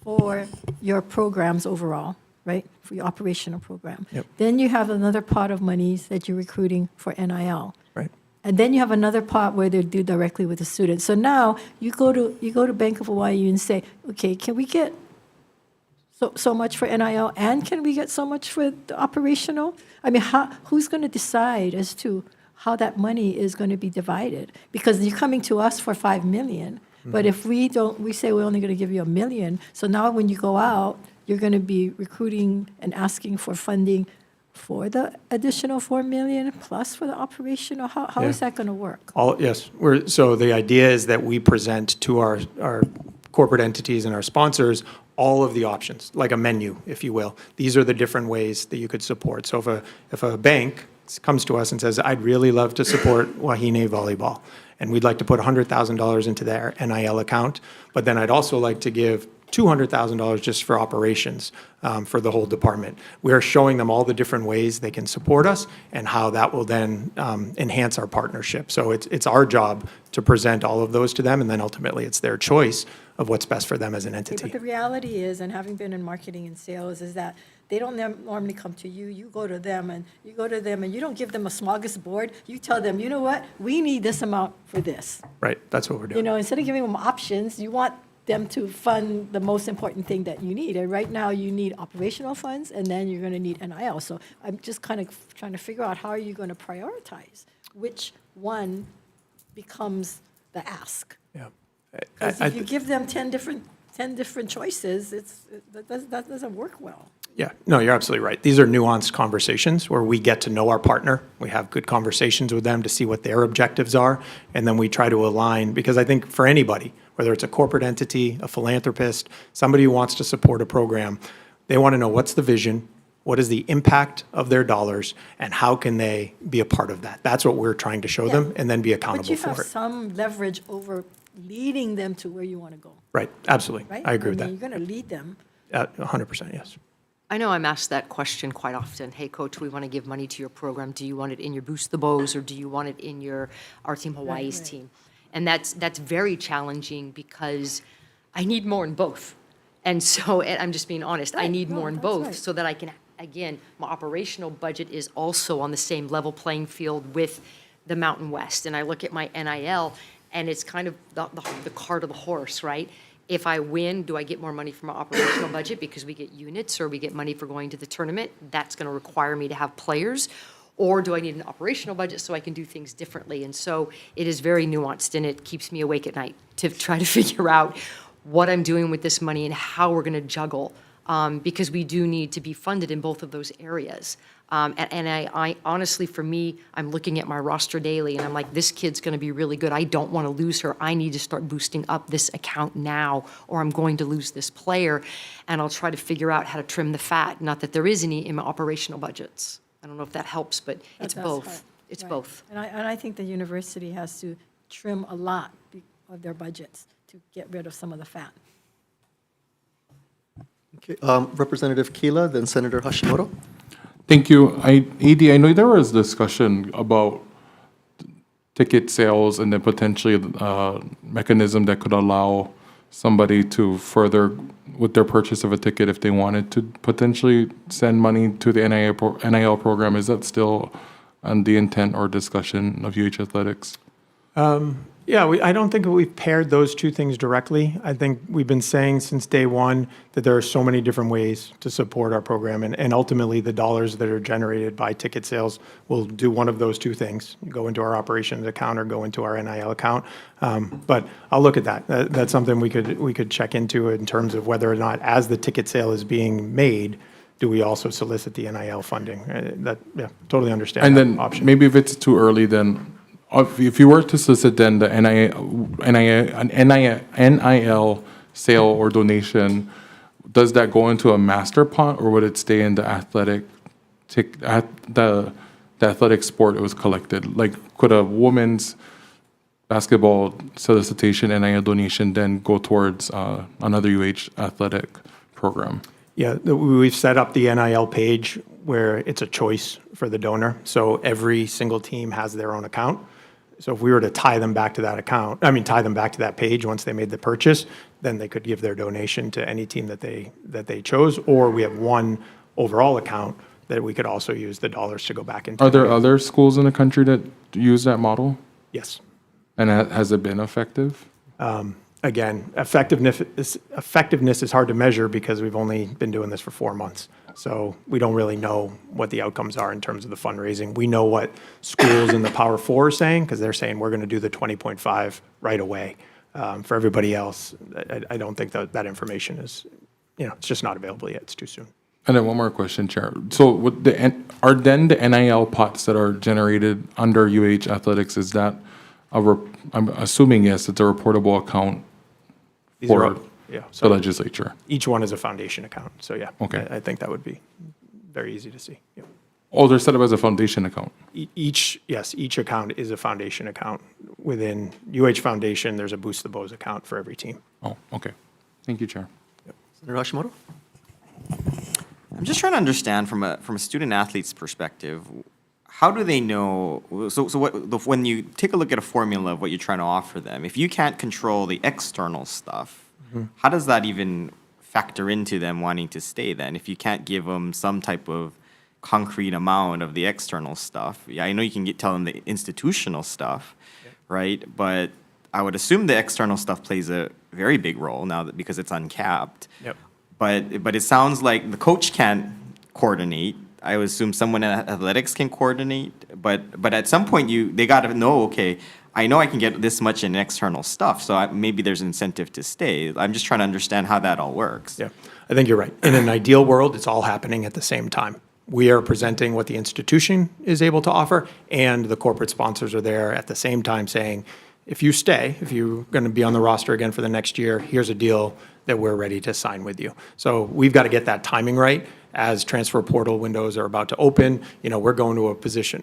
for your programs overall, right, for your operational program. Yep. Then you have another pot of monies that you're recruiting for NIL. Right. And then you have another pot where they do directly with the students. So now you go to Bank of Hawaii and say, okay, can we get so much for NIL, and can we get so much for the operational? I mean, who's going to decide as to how that money is going to be divided? Because you're coming to us for 5 million, but if we say we're only going to give you $1 million. So now when you go out, you're going to be recruiting and asking for funding for the additional 4 million plus for the operational. How is that going to work? Yes. So the idea is that we present to our corporate entities and our sponsors all of the options, like a menu, if you will. These are the different ways that you could support. So if a bank comes to us and says, I'd really love to support Wahine volleyball, and we'd like to put $100,000 into their NIL account, but then I'd also like to give $200,000 just for operations for the whole department. We are showing them all the different ways they can support us and how that will then enhance our partnership. So it's our job to present all of those to them, and then ultimately it's their choice of what's best for them as an entity. But the reality is, and having been in marketing and sales, is that they don't normally come to you. You go to them, and you don't give them a smorgasbord. You tell them, you know what, we need this amount for this. Right, that's what we're doing. Instead of giving them options, you want them to fund the most important thing that you need. And right now, you need operational funds, and then you're going to need NIL. So I'm just kind of trying to figure out how are you going to prioritize which one becomes the ask. Yeah. Because if you give them 10 different choices, that doesn't work well. Yeah, no, you're absolutely right. These are nuanced conversations where we get to know our partner. We have good conversations with them to see what their objectives are, and then we try to align, because I think for anybody, whether it's a corporate entity, a philanthropist, somebody who wants to support a program. They want to know what's the vision, what is the impact of their dollars, and how can they be a part of that? That's what we're trying to show them, and then be But accountable you have for it. some leverage over leading them to where you want to go, Right, absolutely. right? I agree with mean, that. You're going to lead them. 100%, yes. I know I'm asked that question quite often. Hey, coach, we want to give money to your program. Do you want it in your Boost the Bows, or do you want it in our Team Hawaii's right. team? And that's very challenging because I need more in both. And so, and I'm just being honest, I Right, need no, more in that's both right. so that I can, again, my operational budget is also on the same level playing field with the Mountain West. And I look at my NIL, and it's kind of the cart of the horse, right? If I win, do I get more money from my operational budget because we get units or we get money for going to the tournament? That's going to require me to have players. Or do I need an operational budget so I can do things differently? And so it is very nuanced, and it keeps me awake at night to try to figure out what I'm doing with this money and how we're going to juggle, because we do need to be funded in both of those areas. And I honestly, for me, I'm looking at my roster daily, and I'm like, this kid's going to be really good. I don't want to lose her. I need to start boosting up this account now, or I'm going to lose this player. And I'll try to figure out how to trim the fat. Not that there is any in my operational budgets. I don't know if that helps, but it's That does both. help. It's Right. both. And I think the university has to trim a lot of their budgets to get rid of some of the fat. Okay, Representative Keela, then Senator Hashimoto. Thank you. AD, I know there was discussion about ticket sales and then potentially a mechanism that could allow somebody to further with their purchase of a ticket if they wanted to potentially send money to the NIL program. Is that still on the intent or discussion of UH Athletics? Yeah, I don't think we've paired those two things directly. I think we've been saying since day one that there are so many different ways to support our program, and ultimately the dollars that are generated by ticket sales will do one of those two things, go into our operations account or go into our NIL account. But I'll look at that. That's something we could check into in terms of whether or not, as the ticket sale is being made, do we also solicit the NIL funding? Yeah, totally understand And that then option. maybe if it's too early, then if you were to solicit then the NIL sale or donation, does that go into a master pot, or would it stay in the the athletic sport it was collected? Like, could a women's basketball solicitation NIL donation then go towards another UH athletic program? Yeah, we've set up the NIL page where it's a choice for the donor. So every single team has their own account. So if we were to tie them back to that page once they made the purchase, then they could give their donation to any team that they chose. Or we have one overall account that we could also use the dollars to go back into. Are there other schools in the country that use that model? Yes. And has it been effective? Again, effectiveness is hard to measure because we've only been doing this for 4 months. So we don't really know what the outcomes are in terms of the fundraising. We know what schools in the Power Four are saying, because they're saying we're going to do the 20.5 right away. For everybody else, I don't think that information is, it's just not available yet. It's too soon. And then one more question, Chair. So are then the NIL pots that are generated under UH Athletics, is that I'm assuming, yes, it's a reportable account These are for all- yeah, the so legislature? each one is a foundation account. So yeah, Okay. I think that would be very easy to see. Yeah. Oh, they're set up as a foundation account. Each account is a foundation account. Within UH Foundation, there's a Boost the Bows account for every team. Oh, okay. Thank you, Chair. Senator Hashimoto? I'm just trying to understand from a student athlete's perspective, how do they know? When you take a look at a formula of what you're trying to offer them, if you can't control the external stuff, how does that even factor into them wanting to stay then? If you can't give them some type of concrete amount of the external stuff, yeah, I know you can tell them the institutional stuff, right? But I would assume the external stuff plays a very big role now because it's uncapped. Yep. But it sounds like the coach can't coordinate. I would assume someone in athletics can coordinate. But at some point they got to know, okay, I know I can get this much in external stuff, so maybe there's an incentive to stay. I'm just trying to understand how that all works. Yeah, I think you're right. In an ideal world, it's all happening at the same time. We are presenting what the institution is able to offer, and the corporate sponsors are there at the same time saying, if you stay, if you're going to be on the roster again for the next year, here's a deal that we're ready to sign with you. So we've got to get that timing right as transfer portal windows are about to open. You know, we're going to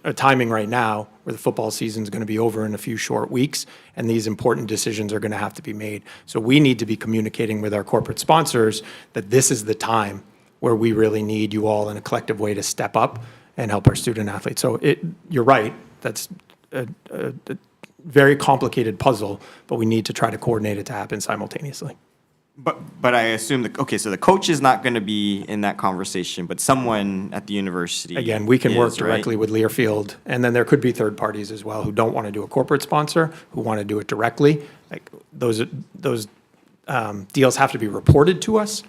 a timing right now where the football season is going to be over in a few short weeks, and these important decisions are going to have to be made. So we need to be communicating with our corporate sponsors that this is the time where we really need you all in a collective way to step up and help our student athletes. So you're right, that's a very complicated puzzle, but we need to try to coordinate it to happen simultaneously. But I assume so the coach is not going to be in that conversation, but someone at the university. Again, we can work is, right? directly with Learfield, and then there could be third parties as well who don't want to do a corporate sponsor, who want to do it directly. Like those deals have to be reported to us.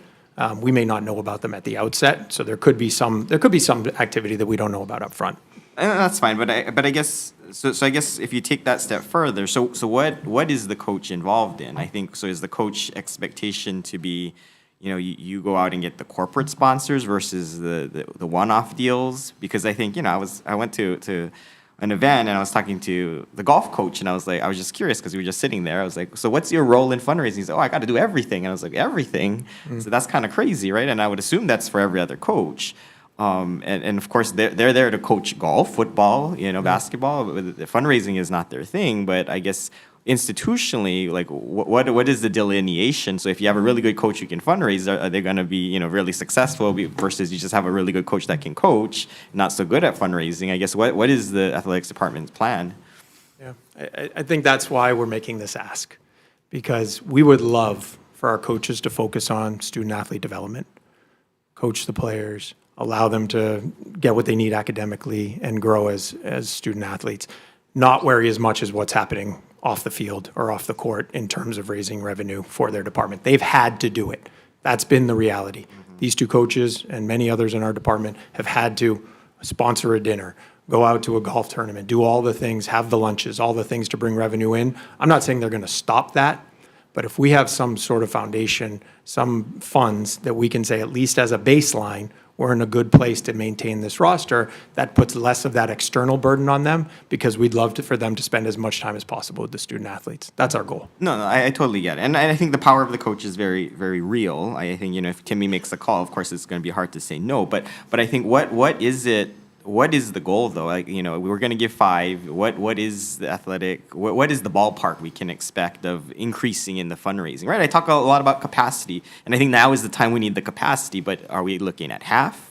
We may not know about them at the outset, so there could be some activity that we don't know about up front. And that's fine, but I guess so I guess if you take that step further, so what is the coach involved in? I think so. Is the coach expectation to be, you know, you go out and get the corporate sponsors versus the one-off deals? Because I think, you know, I went to an event and I was talking to the golf coach and I was just curious because we were just sitting there. I was like, so what's your role in fundraising? He said, I got to do everything. And I was like, everything? So that's kind of crazy, right? And I would assume that's for every other coach. And of course, they're there to coach golf, football, you know, basketball. The fundraising is not their thing, but I guess institutionally, like what is the delineation? So if you have a really good coach who can fundraise, are they going to be, you know, really successful versus you just have a really good coach that can coach, not so good at fundraising? I guess what is the athletics department's plan? Yeah, I think that's why we're making this ask, because we would love for our coaches to focus on student athlete development, coach the players, allow them to get what they need academically and grow as student athletes, not worry as much as what's happening off the field or off the court in terms of raising revenue for their department. They've had to do it. That's been the reality. These two coaches and many others in our department have had to sponsor a dinner, go out to a golf tournament, do all the things, have the lunches, all the things to bring revenue in. I'm not saying they're going to stop that, but if we have some sort of foundation, some funds that we can say, at least as a baseline, we're in a good place to maintain this roster, that puts less of that external burden on them, because we'd love for them to spend as much time as possible with the student athletes. That's our goal. No, I totally get it. And I think the power of the coach is very, very real. I think, you know, if Timmy makes a call, of course, it's going to be hard to say no. But I think what is the goal, though? Like, you know, we're going to give 5. What is the athletic, what is the ballpark we can expect of increasing in the fundraising, right? I talk a lot about capacity, and I think now is the time we need the capacity, but are we looking at half?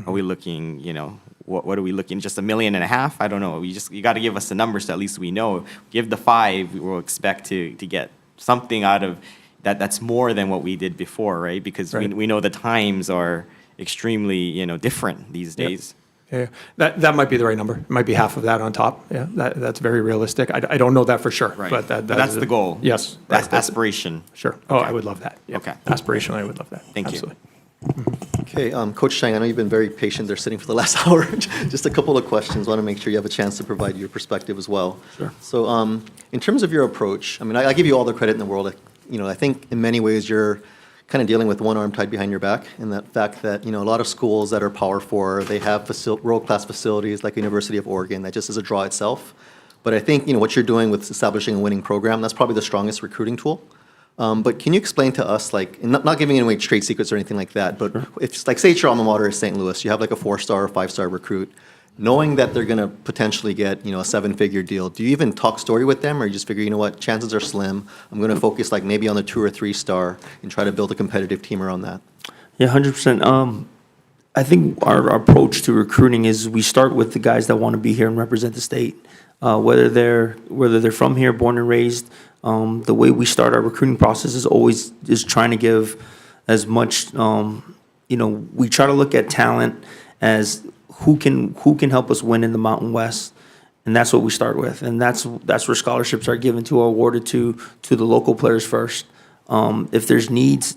Are we looking, you know, what are we looking, just $1.5 million? I don't know. You got to give us the numbers so at least we know. Give the 5, we will expect to get something out of that that's more than what we did before, right? Because Right. we know the times are extremely, you know, different these days. Yeah, that might be the right number. It might be half of that on top. Yeah, that's very realistic. I don't know that for sure. Right. But that's the goal. Yes. That's aspiration. Sure. Oh, I would love that. Yeah. Okay. Aspirationally, I would love that. Thank you. Absolutely. Okay, Coach Chang, I know you've been very patient there sitting for the last hour. Just a couple of questions. Want to make sure you have a chance to provide your perspective as well. Sure. So in terms of your approach, I mean, I give you all the credit in the world. You know, I think in many ways you're kind of dealing with one arm tied behind your back, and that fact that, you know, a lot of schools that are Power 4, they have world-class facilities like University of Oregon. That just is a draw itself. But I think, you know, what you're doing with establishing a winning program, that's probably the strongest recruiting tool. But can you explain to us, like, and not giving away trade secrets or anything like that, but if, like, say your alma mater is St. Louis, you have like a 4-star or 5-star recruit, knowing that they're going to potentially get, you know, a 7-figure deal, do you even talk story with them, or you just figure, you know what, chances are slim, I'm going to focus like maybe on the 2 or 3-star and try to build a competitive team around that? Yeah, 100%. I think our approach to recruiting is we start with the guys that want to be here and represent the state, whether they're from here, born and raised. The way we start our recruiting process is always trying to give as much. You know, we try to look at talent as who can help us win in the Mountain West, and that's what we start with, and that's where scholarships are given to or awarded to the local players first. If there's needs,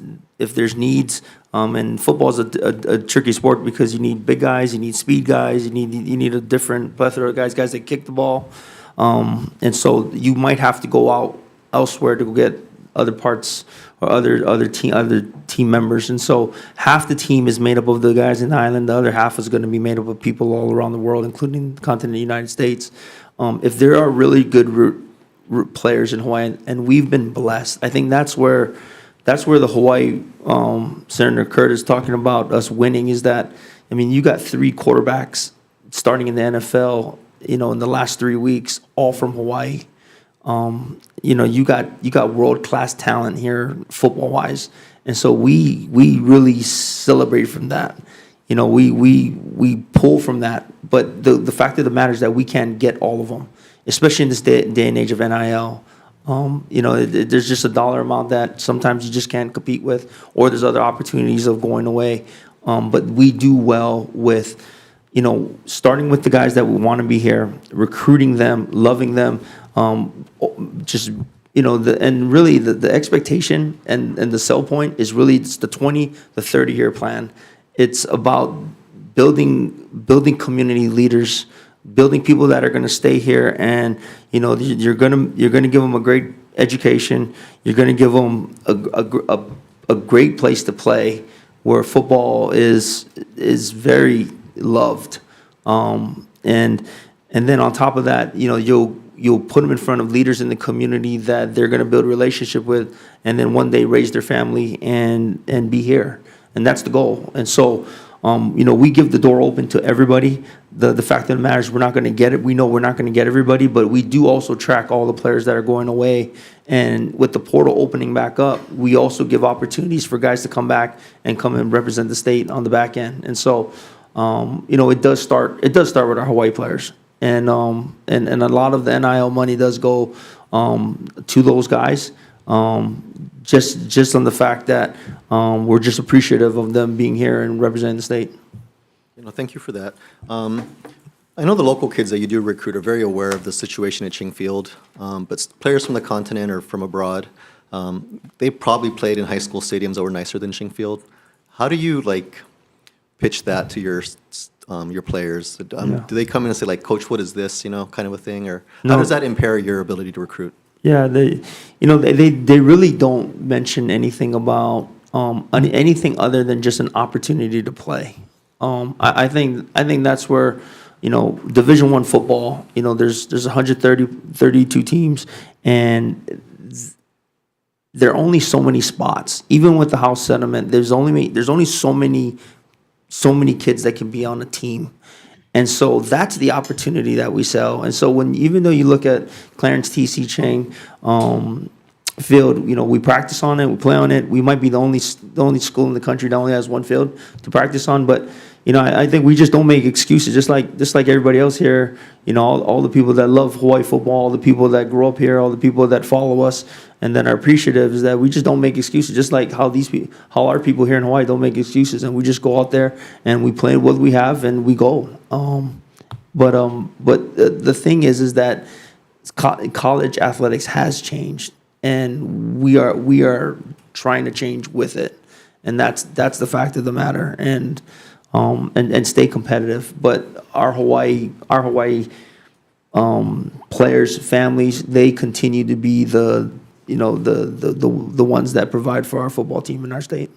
and football is a tricky sport because you need big guys, you need speed guys, you need a different plethora of guys that kick the ball, and so you might have to go out elsewhere to go get other parts or other team members. And so half the team is made up of the guys in the island. The other half is going to be made up of people all around the world, including the continent of the United States. If there are really good players in Hawaii, and we've been blessed. I think that's where the Hawaii Senator Kurt is talking about us winning, is that, I mean, you got 3 quarterbacks starting in the NFL, in the last 3 weeks, all from Hawaii. You got world-class talent here, football-wise, and so we really celebrate from that. We pull from that, but the fact of the matter is that we can't get all of them, especially in this day and age of NIL. There's just a dollar amount that sometimes you just can't compete with, or there's other opportunities of going away. But we do well with, starting with the guys that we want to be here, recruiting them, loving them, and really the expectation and the sell point is really it's the 20, the 30-year plan. It's about building community leaders, building people that are going to stay here, and you're going to give them a great education. You're going to give them a great place to play, where football is very loved, and then on top of that, you'll put them in front of leaders in the community that they're going to build a relationship with, and then one day raise their family and be here, and that's the goal. And so, we give the door open to everybody. The fact of the matter is we're not going to get it. We know we're not going to get everybody, but we do also track all the players that are going away. And with the portal opening back up, we also give opportunities for guys to come back and come and represent the state on the back end. And so, it does start with our Hawaii players. And a lot of the NIL money does go to those guys. Just on the fact that we're just appreciative of them being here and representing the state. Thank you for that. I know the local kids that you do recruit are very aware of the situation at Ching Field, but players from the continent or from abroad, they probably played in high school stadiums that were nicer than Ching Field. How do you pitch that to your players? Do they come in and say Coach, what is this? Kind of a thing, or how does that impair your ability to recruit? Yeah, they really don't mention anything about anything other than just an opportunity to play. I think that's where Division I football. There's 132 teams, and there are only so many spots. Even with the house settlement, there's only so many kids that can be on a team. And so that's the opportunity that we sell. And so even though you look at Clarence T.C. Chang field, we practice on it, we play on it. We might be the only school in the country that only has one field to practice on. But I think we just don't make excuses. Just like everybody else here, all the people that love Hawaii football, all the people that grew up here, all the people that follow us, and then are appreciative, is that we just don't make excuses. Just like how our people here in Hawaii don't make excuses, and we just go out there and we play what we have and we go. But the thing is that college athletics has changed, and we are trying to change with it, and that's the fact of the matter, and stay competitive. But our Hawaii players, families, they continue to be the ones that provide for our football team in our state.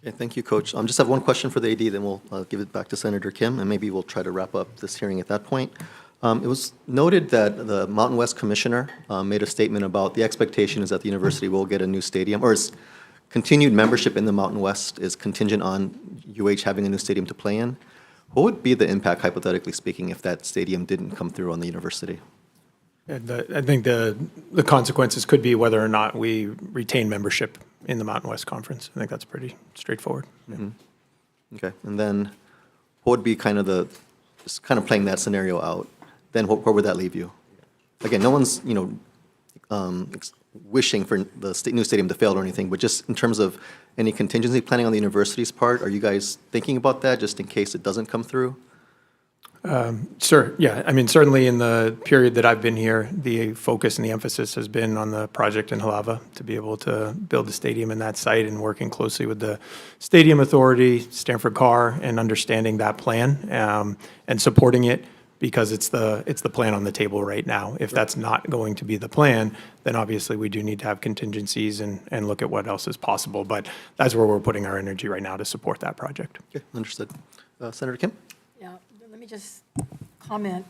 Okay, thank you, Coach. Just have one question for the AD, then we'll give it back to Senator Kim, and maybe we'll try to wrap up this hearing at that point. It was noted that the Mountain West Commissioner made a statement about the expectation is that the university will get a new stadium, or its continued membership in the Mountain West is contingent on UH having a new stadium to play in. What would be the impact, hypothetically speaking, if that stadium didn't come through on the university? I think the consequences could be whether or not we retain membership in the Mountain West Conference. I think that's pretty straightforward. Mm-hmm. Okay, and then what would be just playing that scenario out, then where would that leave you? Again, no one's, wishing for the new stadium to fail or anything, but just in terms of any contingency planning on the university's part, are you guys thinking about that just in case it doesn't come through? Sure, yeah. I mean, certainly in the period that I've been here, the focus and the emphasis has been on the project in Halava to be able to build a stadium in that site, and working closely with the Stadium Authority, Stanford Carr, and understanding that plan and supporting it, because it's the plan on the table right now. If that's not going to be the plan, then obviously we do need to have contingencies and look at what else is possible. But that's where we're putting our energy right now to support that project. Okay, understood. Senator Kim? Yeah, let me just comment,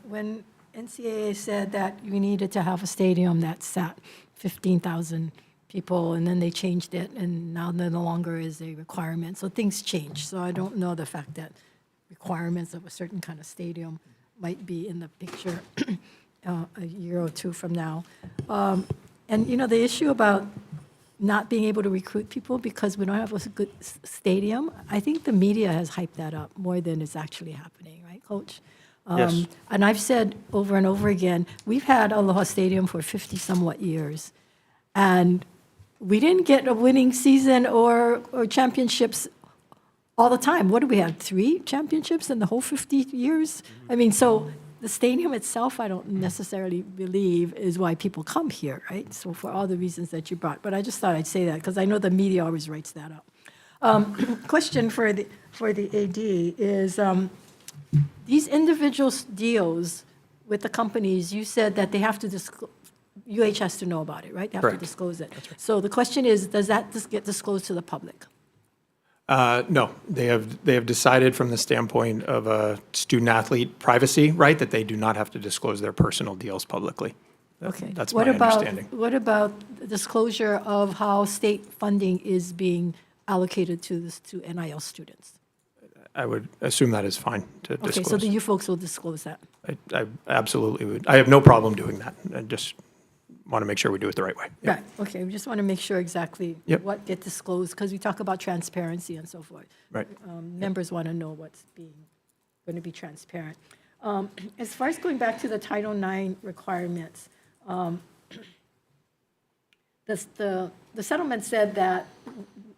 when NCAA said that we needed to have a stadium that sat 15,000 people, and then they changed it, and now there no longer is a requirement. So things change. So I don't know the fact that requirements of a certain kind of stadium might be in the picture a year or two from now. And, you know, the issue about not being able to recruit people because we don't have a good stadium, I think the media has hyped that up more than is actually happening, right, Coach? Yes. And I've said over and over again, we've had Aloha Stadium for 50-somewhat years, and we didn't get a winning season or championships all the time. What do we have, 3 championships in the whole 50 years? I mean, so the stadium itself, I don't necessarily believe is why people come here, right? So for all the reasons that you brought, but I just thought I'd say that because I know the media always writes that up. Question for the AD is, these individual deals with the companies, you said that they have to disclose, UH has to know about it, right? They have to Correct. disclose it. So the question is, does that get disclosed to the public? No, they have decided from the standpoint of a student-athlete privacy, right, that they do not have to disclose their personal deals publicly. Okay. That's my understanding. What about the disclosure of how state funding is being allocated to NIL students? I would assume that is fine to Okay, so disclose. you folks will disclose that. I absolutely would. I have no problem doing that. I just want to make sure we do it the right way. Yeah. Right, okay, we just want to make sure exactly Yep. what gets disclosed, because we talk about transparency and so forth. Right. Members want to know what's going to be transparent. As far as going back to the Title IX requirements, the settlement said that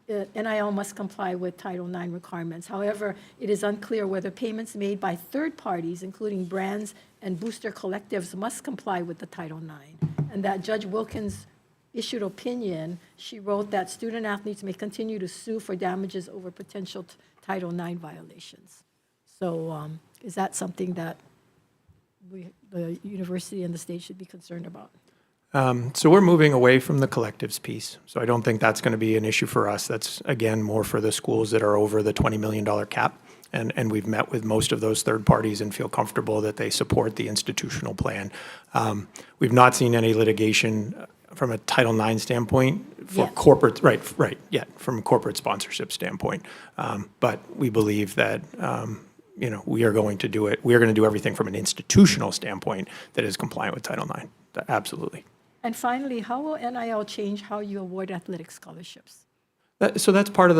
NIL must comply with Title IX requirements. However, it is unclear whether payments made by third parties, including brands and booster collectives, must comply with the Title IX. And that Judge Wilkins issued opinion, she wrote that student athletes may continue to sue for damages over potential Title IX violations. So is that something that the university and the state should be concerned about? So we're moving away from the collectives piece. So I don't think that's going to be an issue for us. That's, again, more for the schools that are over the $20 million cap. And we've met with most of those third parties and feel comfortable that they support the institutional plan. We've not seen any litigation from a Title IX standpoint for Yet. corporate, right, yet, from a corporate sponsorship standpoint. But we believe that, we are going to do it. We are going to do everything from an institutional standpoint that is compliant with Title IX. Absolutely. And finally, how will NIL change how you award athletic scholarships? So that's part of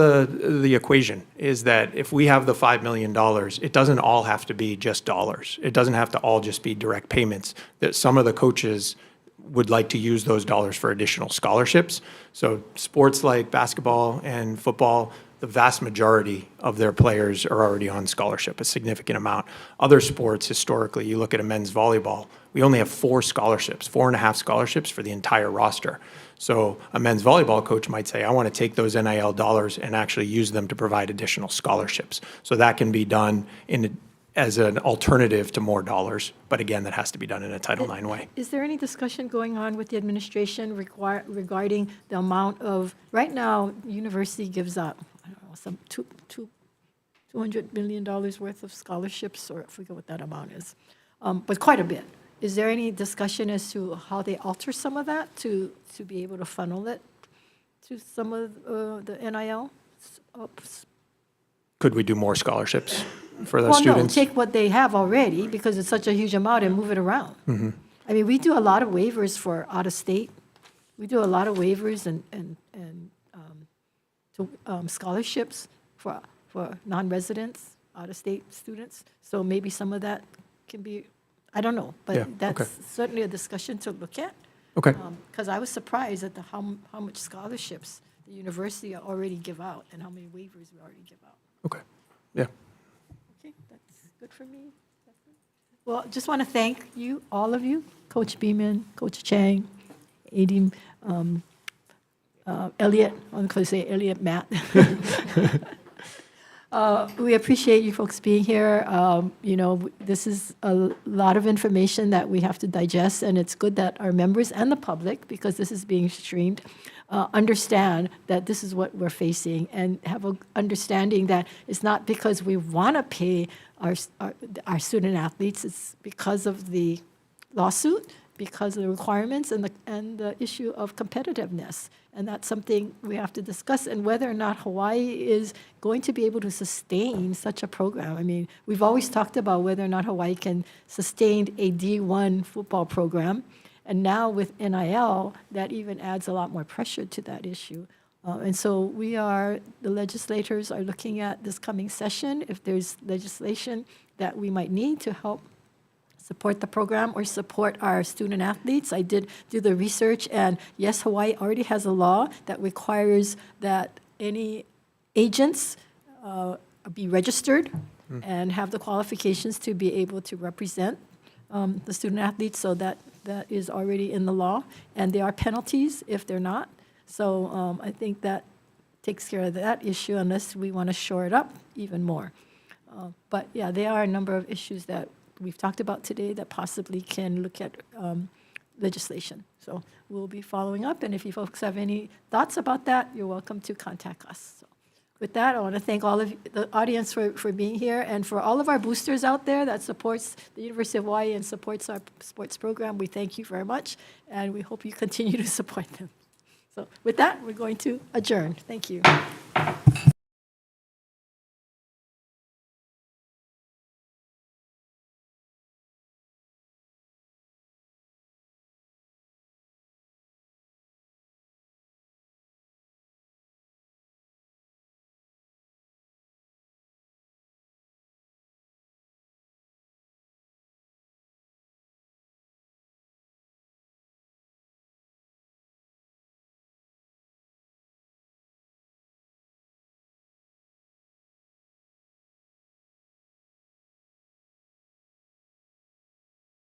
the equation, is that if we have the $5 million, it doesn't all have to be just dollars. It doesn't have to all just be direct payments. That some of the coaches would like to use those dollars for additional scholarships. So sports like basketball and football, the vast majority of their players are already on scholarship, a significant amount. Other sports, historically, you look at a men's volleyball, we only have 4 scholarships, 4.5 scholarships for the entire roster. So a men's volleyball coach might say, I want to take those NIL dollars and actually use them to provide additional scholarships. So that can be done as an alternative to more dollars. But again, that has to be done in a Title IX way. Is there any discussion going on with the administration regarding the amount of, right now, university gives up, I don't know, some $200 million worth of scholarships, or I forget what that amount is, but quite a bit. Is there any discussion as to how they alter some of that to be able to funnel it to some of the NIL? Could we do more scholarships for those Well, no, students? take what they have already, because it's such a huge amount, and move it around. I mean, we do a lot of waivers for out-of-state. We do a lot of waivers and scholarships for non-residents, out-of-state students. So maybe some of that can be, I don't know, Yeah, but that's okay. certainly a discussion to look at. Okay. Because I was surprised at how much scholarships the university already give out and how many waivers we already give out. Okay. Yeah. Okay, that's good for me. Well, just want to thank you, all of you, Coach Beeman, Coach Chang, AD Elliot, I'm going to say Elliot Matt. We appreciate you folks being here. This is a lot of information that we have to digest, and it's good that our members and the public, because this is being streamed, understand that this is what we're facing, and have an understanding that it's not because we want to pay our student athletes, it's because of the lawsuit because of the requirements and the issue of competitiveness. And that's something we have to discuss, and whether or not Hawaii is going to be able to sustain such a program. I mean, we've always talked about whether or not Hawaii can sustain a D1 football program. And now with NIL, that even adds a lot more pressure to that issue. And so the legislators are looking at this coming session, if there's legislation that we might need to help support the program or support our student athletes. I did do the research, and yes, Hawaii already has a law that requires that any agents be registered and have the qualifications to be able to represent the student athletes, so that is already in the law, and there are penalties if they're not. So I think that takes care of that issue, unless we want to shore it up even more. But yeah, there are a number of issues that we've talked about today that possibly can look at legislation. So we'll be following up, and if you folks have any thoughts about that, you're welcome to contact us. So with that, I want to thank all of the audience for being here, and for all of our boosters out there that supports the University of Hawaii and supports our sports program. We thank you very much, and we hope you continue to support them. So with that, we're going to adjourn. Thank you.